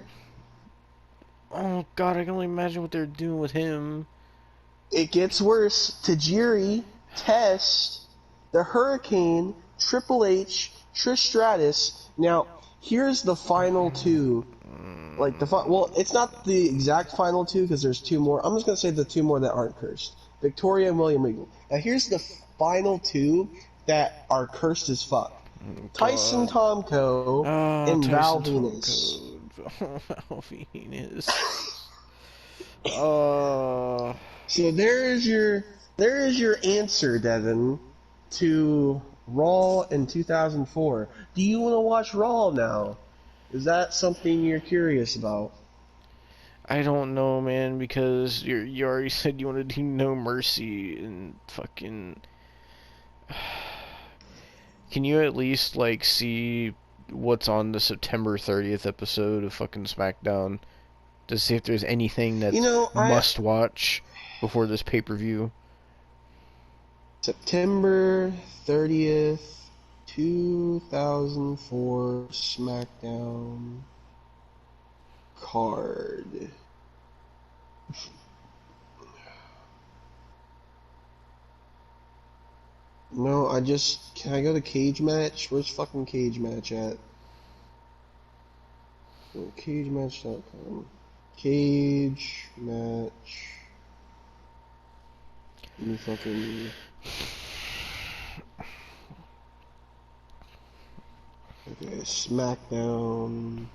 Oh, God, I can only imagine what they're doing with him. It gets worse. Tajiri, Test, the Hurricane, Triple H, Trish Stratus. Now, here's the final two. Like well, it's not the exact final two because there's two more. I'm just gonna say the two more that aren't cursed: Victoria and William Regal. Now, here's the final two that are cursed as fuck: Tyson Tomko and Val Venus. Val Venus. Oh. So there is your answer, Devon, to Raw in 2004. Do you want to watch Raw now? Is that something you're curious about? I don't know, man, because you already said you want to do No Mercy and fucking. Can you at least like see what's on the September 30th episode of fucking Smackdown to see if there's anything that's must watch before this pay-per-view? September 30th, 2004 SmackDown card. No, can I go to Cage Match? Where's fucking Cage Match at? CageMatch.com. Cage Match. Let me fucking... Okay, SmackDown.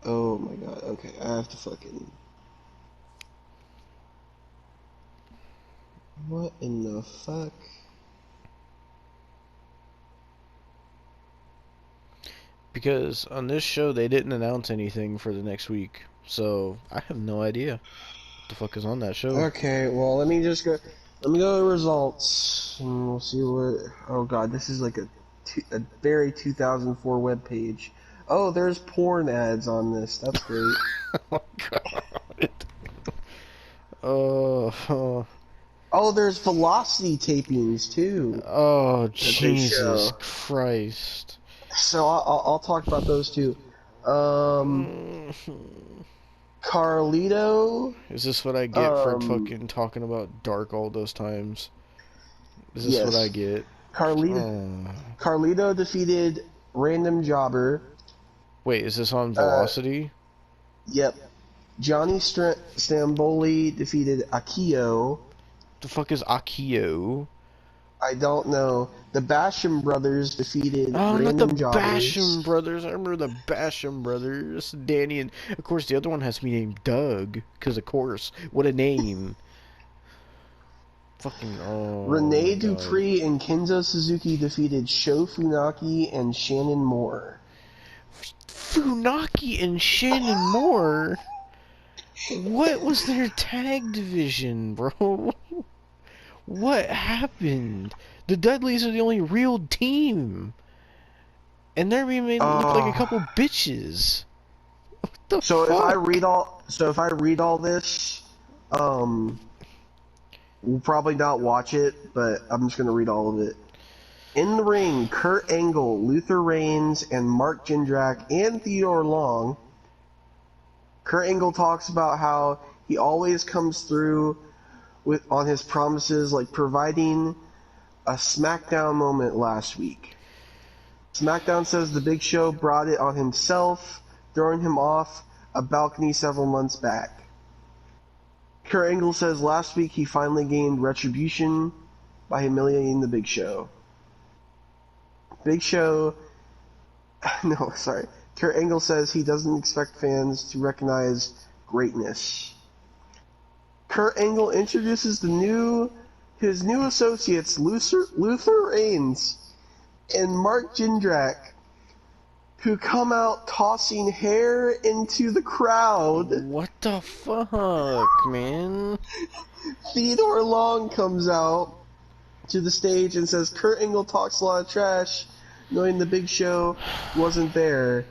Oh my god, okay, I have to fucking... What in the fuck? Because on this show they didn't announce anything for the next week, so I have no idea what the fuck is on that show. Okay, well let me go to the results and we'll see what... Oh god, this is like a very 2004 webpage. Oh, there's porn ads on this. That's great. Oh god. Oh. Oh, there's Velocity tapings too. Oh, Jesus Christ. So I'll talk about those too. Carlito. Is this what I get for fucking talking about Dark all those times? Is this what I get? Carlito defeated Random Jobber. Wait, is this on Velocity? Yep. Johnny Stamboli defeated Akio. The fuck is Akio? I don't know. The Basham Brothers defeated Random not the Jobbers. Basham Brothers. I remember the Basham Brothers. Danny and... Of course, the other one has to be named Doug. Because, of course, what a name. Fucking... Oh, Rene Dupree and Kenzo Suzuki defeated Sho Funaki and Shannon Moore. Funaki and Shannon Moore? What was their tag division, bro? What happened? The Dudleys are the only real team. And they're being made look like a couple bitches. What the fuck? If I read all this, We'll probably not watch it, but I'm just gonna read all of it. In the ring, Kurt Angle, Luther Reigns, and Mark Jindrak, and Theodore Long. Kurt Angle talks about how he always comes through on his promises, like providing a Smackdown moment last week. Smackdown says the Big Show brought it on himself, throwing him off a balcony several months back. Kurt Angle says last week he finally gained retribution by humiliating the Big Show. Kurt Angle says he doesn't expect fans to recognize greatness. Kurt Angle introduces his new associates, Luther Reigns and Mark Jindrak, who come out tossing hair into the crowd. What the fuck, man? Theodore Long comes out to the stage and says Kurt Angle talks a lot of trash, knowing the Big Show wasn't there.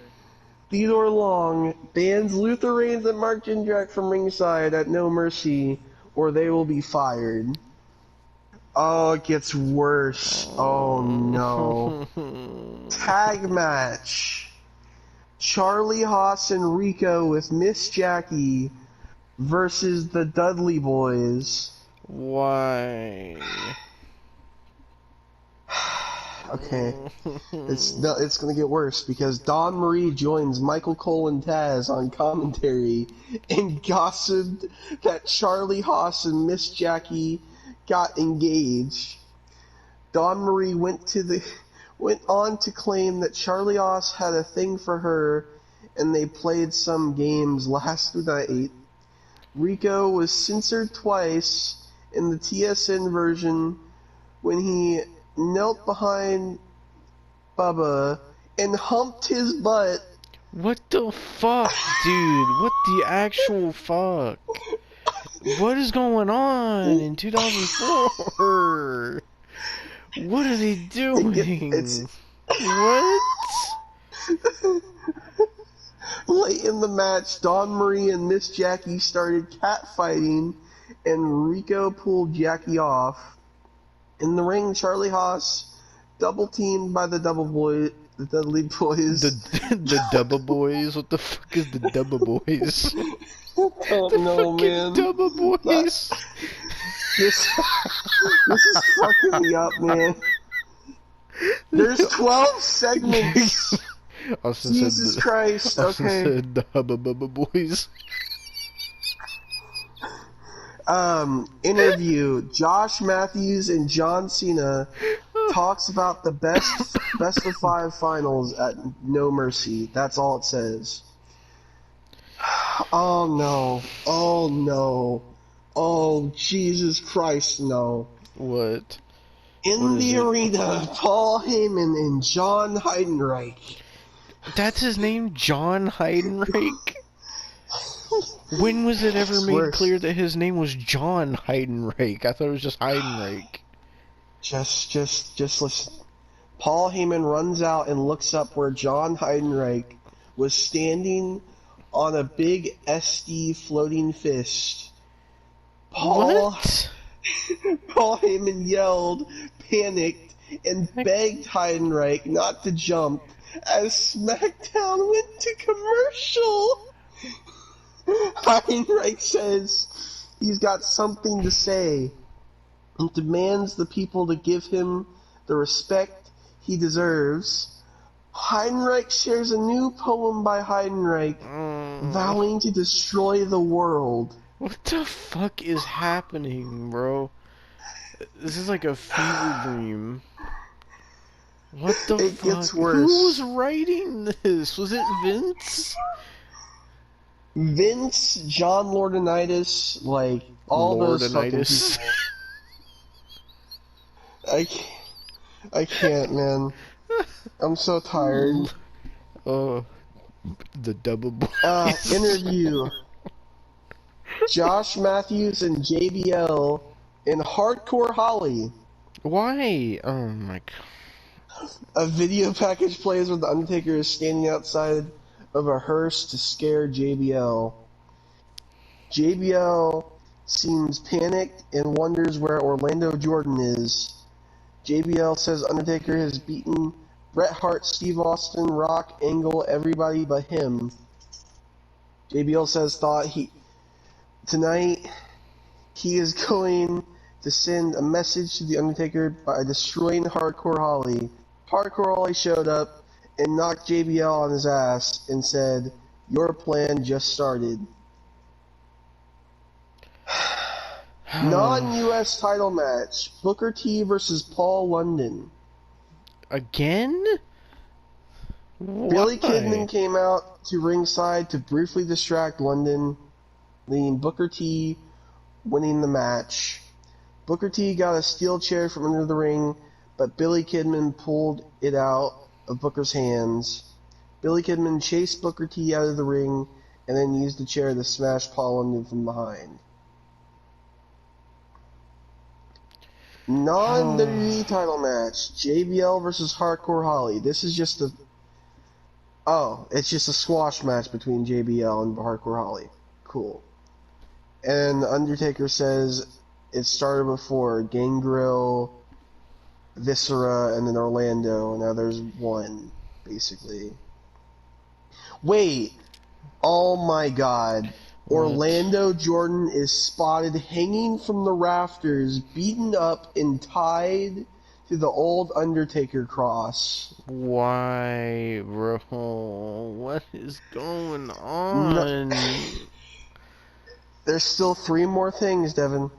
Theodore Long bans Luther Reigns and Mark Jindrak from ringside at No Mercy, or they will be fired. Oh, it gets worse. Oh no. Tag match. Charlie Haas and Rico with Miss Jackie versus the Dudley Boys. Why? Okay. It's gonna get worse because Dawn Marie joins Michael Cole and Taz on commentary and gossiped that Charlie Haas and Miss Jackie got engaged. Dawn Marie went on to claim that Charlie Haas had a thing for her and they played some games last night. Rico was censored twice in the TSN version when he knelt behind Bubba and humped his butt. What the fuck, dude? What the actual fuck? What is going on in 2004? What are they doing? What? Late in the match, Dawn Marie and Miss Jackie started catfighting, and Rico pulled Jackie off. In the ring, Charlie Haas, double teamed by the Dudley Boys. The Double Boys? What the fuck is the Double Boys? Oh no, man. Double Boys. This is fucking me up, man. There's 12 segments. Jesus Christ. Okay. Said the Hubba Bubba Boys. Interview. Josh Matthews and John Cena talks about the best of 5 finals at No Mercy. That's all it says. Oh no. Oh no. Oh Jesus Christ, no. What? In the arena, Paul Heyman and John Heidenreich. That's his name? John Heidenreich? When was it ever made clear that his name was John Heidenreich? I thought it was just Heidenreich. Just listen. Paul Heyman runs out and looks up where John Heidenreich was standing on a big SD floating fist. What? Paul Heyman yelled, panicked, and begged Heidenreich not to jump as SmackDown went to commercial. Heidenreich says he's got something to say and demands the people to give him the respect he deserves. Heidenreich shares a new poem by Heidenreich vowing to destroy the world. What the fuck is happening, bro? This is like a fever dream. What the fuck? It gets worse. Who was writing this? Was it Vince? Vince, John Laurinaitis, like, all those fucking people. I can't, man. I'm so tired. Oh, the Double Boys. Interview. Josh Matthews and JBL in Hardcore Holly. Why? Oh my god. A video package plays where The Undertaker is standing outside of a hearse to scare JBL. JBL seems panicked and wonders where Orlando Jordan is. JBL says Undertaker has beaten Bret Hart, Steve Austin, Rock, Angle, everybody but him. JBL says tonight he is going to send a message to the Undertaker by destroying Hardcore Holly. Hardcore Holly showed up and knocked JBL on his ass and said, "Your plan just started." Non-US title match: Booker T versus Paul London. Again? Why? Billy Kidman came out to ringside to briefly distract London, leading Booker T winning the match. Booker T got a steel chair from under the ring, but Billy Kidman pulled it out of Booker's hands. Billy Kidman chased Booker T out of the ring and then used the chair to smash Paul London from behind. Non-WWE title match: JBL versus Hardcore Holly. This is just it's just a squash match between JBL and Hardcore Holly. Cool. And the Undertaker says it started before Gangrel, Viscera, and then Orlando. Now there's one, basically. Wait. Oh my god. Orlando Jordan is spotted hanging from the rafters, beaten up and tied to the old Undertaker cross. Why, bro? What is going on? There's still 3 more things, Devon.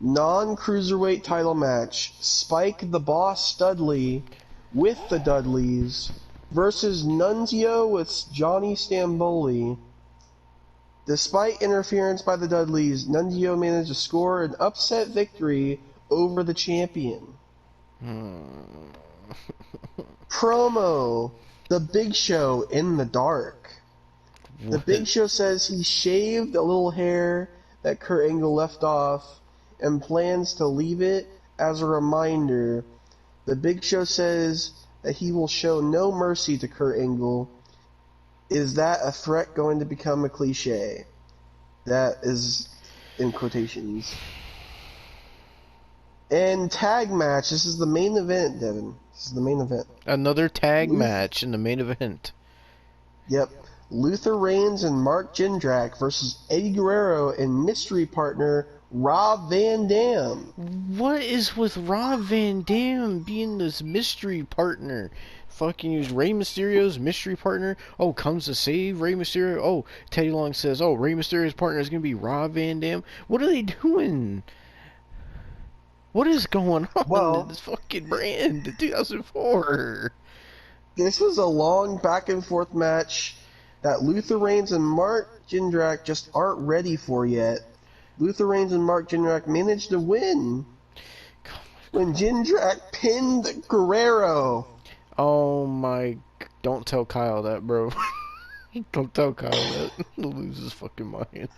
Non-cruiserweight title match: Spike the Boss Dudley with the Dudleys versus Nunzio with Johnny Stamboli. Despite interference by the Dudleys, Nunzio managed to score an upset victory over the champion. Promo: The Big Show in the dark. What? The Big Show says he shaved a little hair that Kurt Angle left off and plans to leave it as a reminder. The Big Show says that he will show no mercy to Kurt Angle. Is that a threat going to become a cliche? That is in quotations. And tag match. This is the main event, Devin. This is the main event. Another tag match in the main event. Yep. Luther Reigns and Mark Gingrack versus Eddie Guerrero and mystery partner Rob Van Dam. What is with Rob Van Dam being this mystery partner? Fucking use Rey Mysterio's mystery partner. Oh, comes to save Rey Mysterio. Oh, Teddy Long says, oh, Rey Mysterio's partner is going to be Rob Van Dam. What are they doing? What is going on in this fucking brand in 2004? This was a long back and forth match that Luther Reigns and Mark Gingrack just aren't ready for yet. Luther Reigns and Mark Gingrack managed to win when Gingrack pinned Guerrero. Oh my... Don't tell Kyle that, bro. Don't tell Kyle that. He'll lose his fucking mind.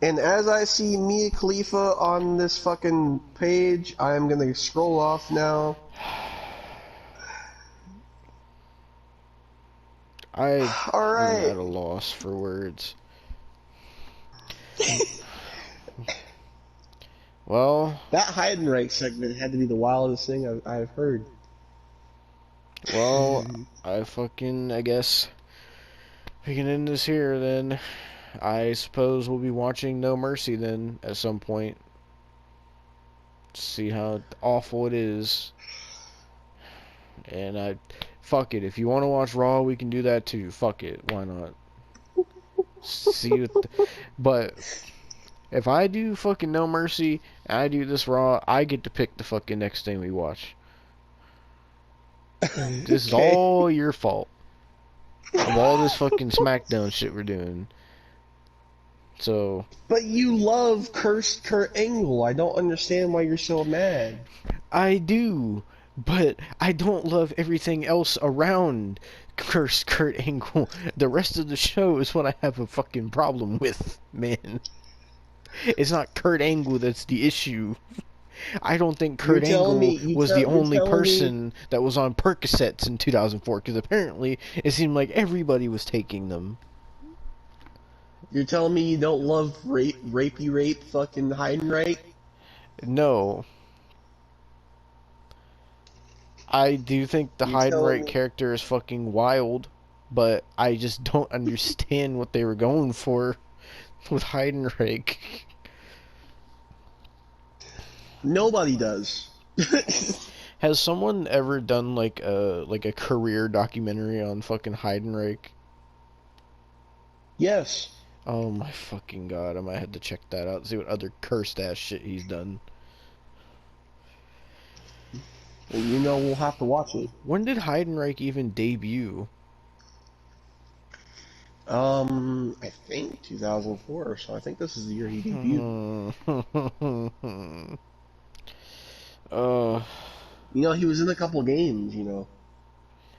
And as I see Mia Khalifa on this fucking page, I am gonna scroll off now. I'm Alright. at a loss for words. Well, that Heidenreich segment had to be the wildest thing I've heard. Well, I guess we can end this here then. I suppose we'll be watching No Mercy then at some point. See how awful it is. And fuck it. If you want to watch Raw, we can do that too. Fuck it. Why not? But if I do fucking No Mercy, and I do this Raw, I get to pick the fucking next thing we watch. This is all your fault. Of all this fucking Smackdown shit we're doing. So. But you love cursed Kurt Angle. I don't understand why you're so mad. I do. But I don't love everything else around cursed Kurt Angle. The rest of the show is what I have a fucking problem with, man. It's not Kurt Angle that's the issue. I don't think You're Kurt telling me Angle was the you're only telling me person that was on Percocets in 2004, because apparently it seemed like everybody was taking them. you're telling me you don't love rape fucking Heidenreich? No, I do think the You're telling Heidenreich me character is fucking wild, but I just don't understand what they were going for with Heidenreich. nobody does. Has someone ever done like a career documentary on fucking Heidenreich? Yes. Oh my fucking god, I might have to check that out, see what other cursed ass shit he's done. And you know we'll have to watch it. When did Heidenreich even debut? I think 2004, so I think this is the year he debuted. uh, You know, he was in a couple games, you know.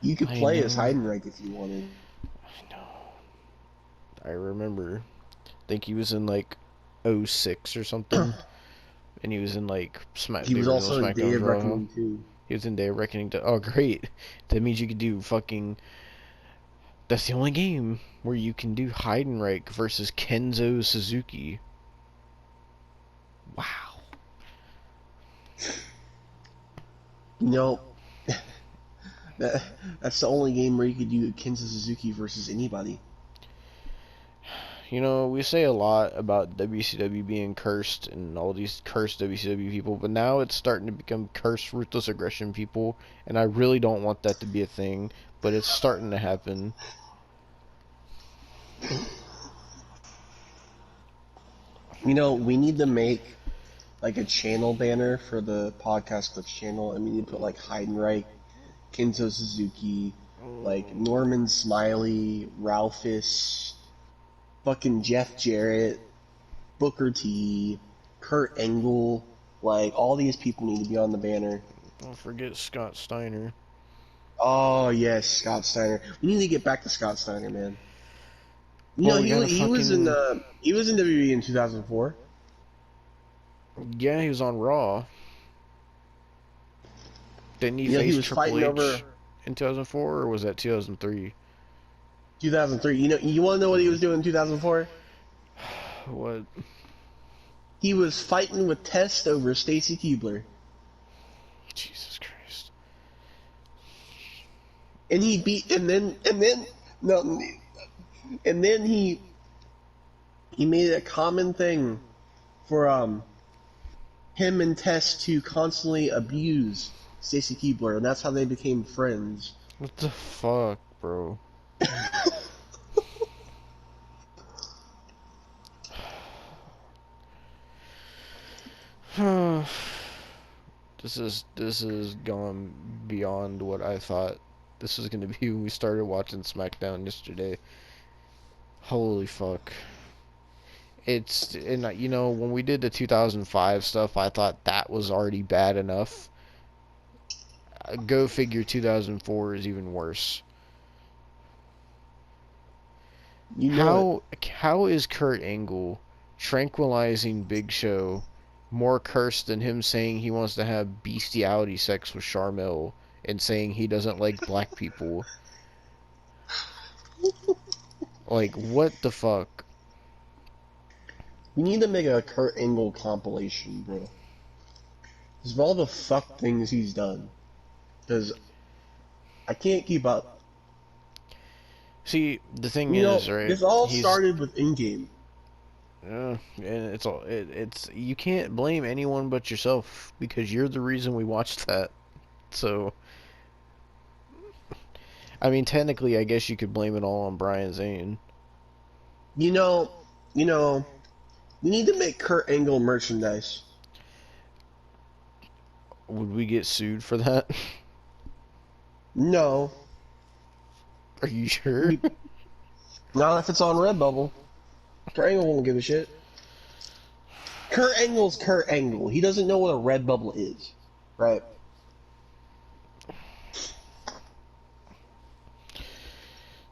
You could I play as know. Heidenreich if you wanted. I know. I remember. I think he was in like '06 or something, and he was in like He the was original also in Day SmackDown's of Raw. Reckoning too. He was in Day of Reckoning. Oh, great! That means you could do fucking. That's the only game where you can do Heidenreich versus Kenzo Suzuki. Wow. You know, that's the only game where you could do Kenzo Suzuki versus anybody. You know, we say a lot about WCW being cursed and all these cursed WCW people, but now it's starting to become cursed ruthless aggression people, and I really don't want that to be a thing, but it's starting to happen. You know, we need to make like a channel banner for the podcast clips channel, and we need to put like Heidenreich, Kenzo Suzuki, like Norman Smiley, Ralphus, fucking Jeff Jarrett, Booker T, Kurt Angle, like all these people need to be on the banner. Don't forget Scott Steiner. Oh yes, Scott Steiner. We need to get back to Scott Steiner, man. You Well, know, we gotta he was in WWE in 2004. yeah, he was on Raw. Didn't he You know, he face was Triple fighting over H in 2004, or was that 2003? 2003. You know, you want to know what he was doing in 2004? What? He was fighting with Test over Stacy Keibler, Jesus Christ. and he beat, and then no, and then he made it a common thing for him and Test to constantly abuse Stacy Keibler, and that's how they became friends. What the fuck, bro? This is gone beyond what I thought this was gonna be when we started watching SmackDown yesterday. Holy fuck. It's, and you know, when we did the 2005 stuff, I thought that was already bad enough. Go figure 2004 is even worse. You know How is Kurt Angle tranquilizing Big Show more cursed than him saying he wants to have bestiality sex with Charmel and saying he doesn't like black people? Like, what the fuck? we need to make a Kurt Angle compilation, bro. Because of all the fuck things he's done. Because I can't keep up. See, the thing You know, is, right? this all He's started with in-game. and it's you can't blame anyone but yourself because you're the reason we watched that. So, I mean, technically, I guess you could blame it all on Brian Zane. You know, we need to make Kurt Angle merchandise. Would we get sued for that? No. Are you sure? Not if it's on Redbubble. Kurt Angle won't give a shit. Kurt Angle's Kurt Angle. He doesn't know what a Redbubble is. Right?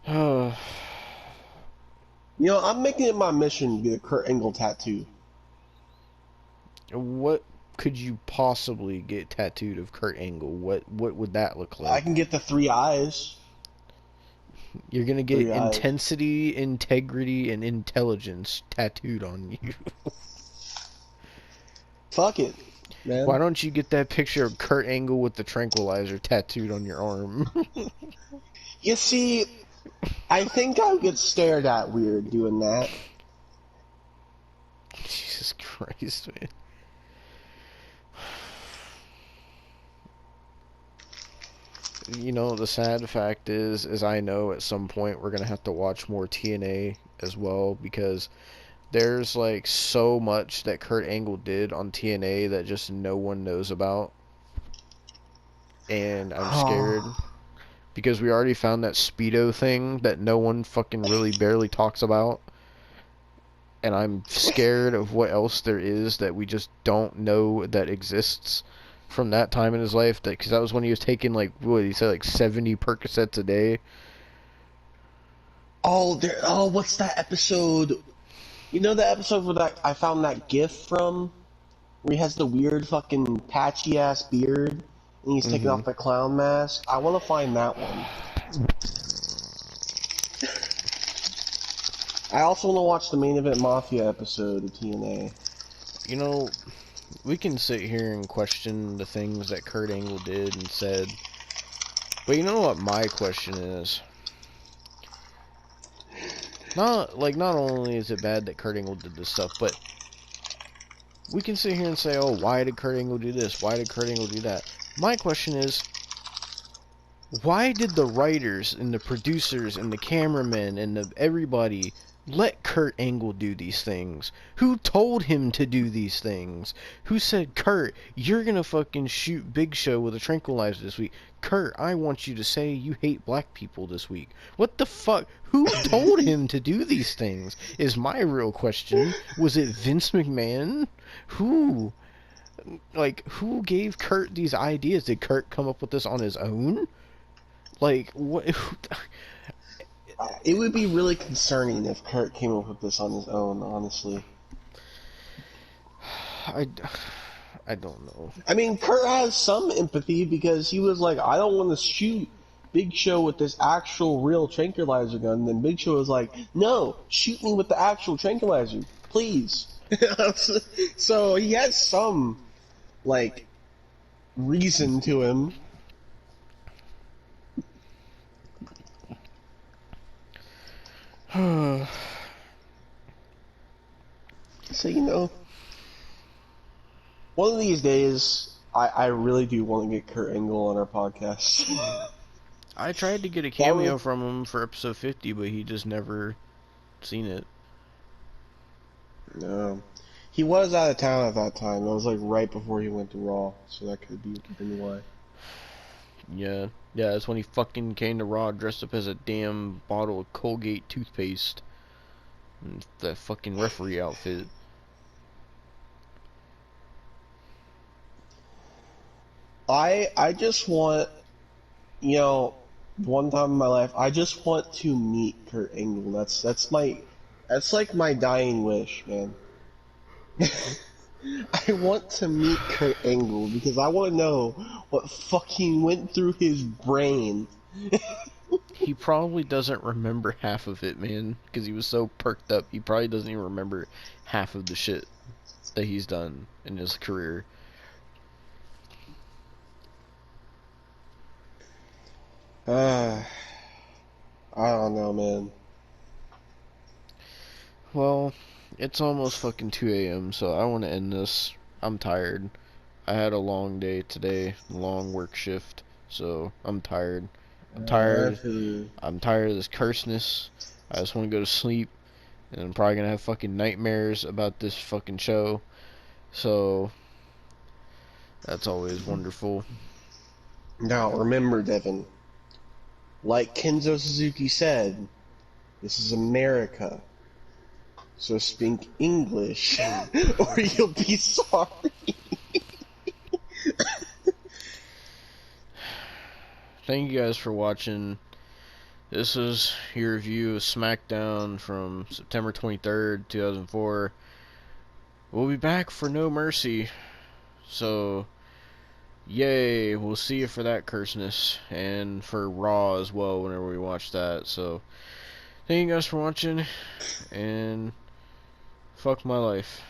Uh, You know, I'm making it my mission to get a Kurt Angle tattoo. what could you possibly get tattooed of Kurt Angle? What would that look I like? can get the 3 eyes. You're gonna get 3 eyes. intensity, integrity, and intelligence tattooed on you. Fuck it, Why man. don't you get that picture of Kurt Angle with the tranquilizer tattooed on your arm? You see, I think I would get stared at weird doing that. Jesus Christ, man. You know, the sad fact is I know at some point we're gonna have to watch more TNA as well, because there's like so much that Kurt Angle did on TNA that just no one knows about, and I'm scared because we already found that Speedo thing that no one fucking really barely talks about, and I'm scared of what else there is that we just don't know that exists from that time in his life. That because that was when he was taking like what he said, like 70 Percocets a day. Oh, what's that episode? You know the episode where that I found that GIF from, where he has the weird fucking patchy ass beard and he's taking Mm-hmm. off the clown mask. I want to find that one. I also want to watch the Main Event Mafia episode of TNA. You know, we can sit here and question the things that Kurt Angle did and said, but you know what my question is? Not only is it bad that Kurt Angle did this stuff, but we can sit here and say, oh, why did Kurt Angle do this? Why did Kurt Angle do that? My question is, why did the writers and the producers and the cameramen and everybody let Kurt Angle do these things? Who told him to do these things? Who said, Kurt, you're gonna fucking shoot Big Show with a tranquilizer this week? Kurt, I want you to say you hate black people this week. What the fuck? Who told him to do these things? Is my real question. Was it Vince McMahon? Who? Like, who gave Kurt these ideas? Did Kurt come up with this on his own? Like, what? It would be really concerning if Kurt came up with this on his own, honestly. I, I don't know. I mean, Kurt has some empathy because he was like, I don't want to shoot Big Show with this actual real tranquilizer gun. And then Big Show was like, no, shoot me with the actual tranquilizer, please. So he has some, like, reason to him. So, you know, one of these days, I really do want to get Kurt Angle on our podcast. I tried to get a cameo from him for episode 50, but he just never seen it. No. He was out of town at that time. That was like right before he went to Raw, so that could be why. Yeah, that's when he fucking came to Raw dressed up as a damn bottle of Colgate toothpaste. And that fucking referee outfit. I just want, you know, one time in my life, I just want to meet Kurt Angle. That's like my dying wish, man. I want to meet Kurt Angle because I want to know what fucking went through his brain. He probably doesn't remember half of it, man, because he was so perked up. He probably doesn't even remember half of the shit that he's done in his career. I don't know, man. Well, it's almost fucking 2 a.m., so I want to end this. I'm tired. I had a long day today, long work shift, so I'm tired. I'm tired. I'm tired of this curseness. I just want to go to sleep, and I'm probably gonna have fucking nightmares about this fucking show. So that's always wonderful. Now remember, Devon, like Kenzo Suzuki said, this is America. So speak English, or you'll be sorry. Thank you guys for watching. This is your review of Smackdown from September 23rd, 2004. We'll be back for No Mercy. So, yay, we'll see you for that curseness, and for Raw as well whenever we watch that. So, thank you guys for watching, and fuck my life.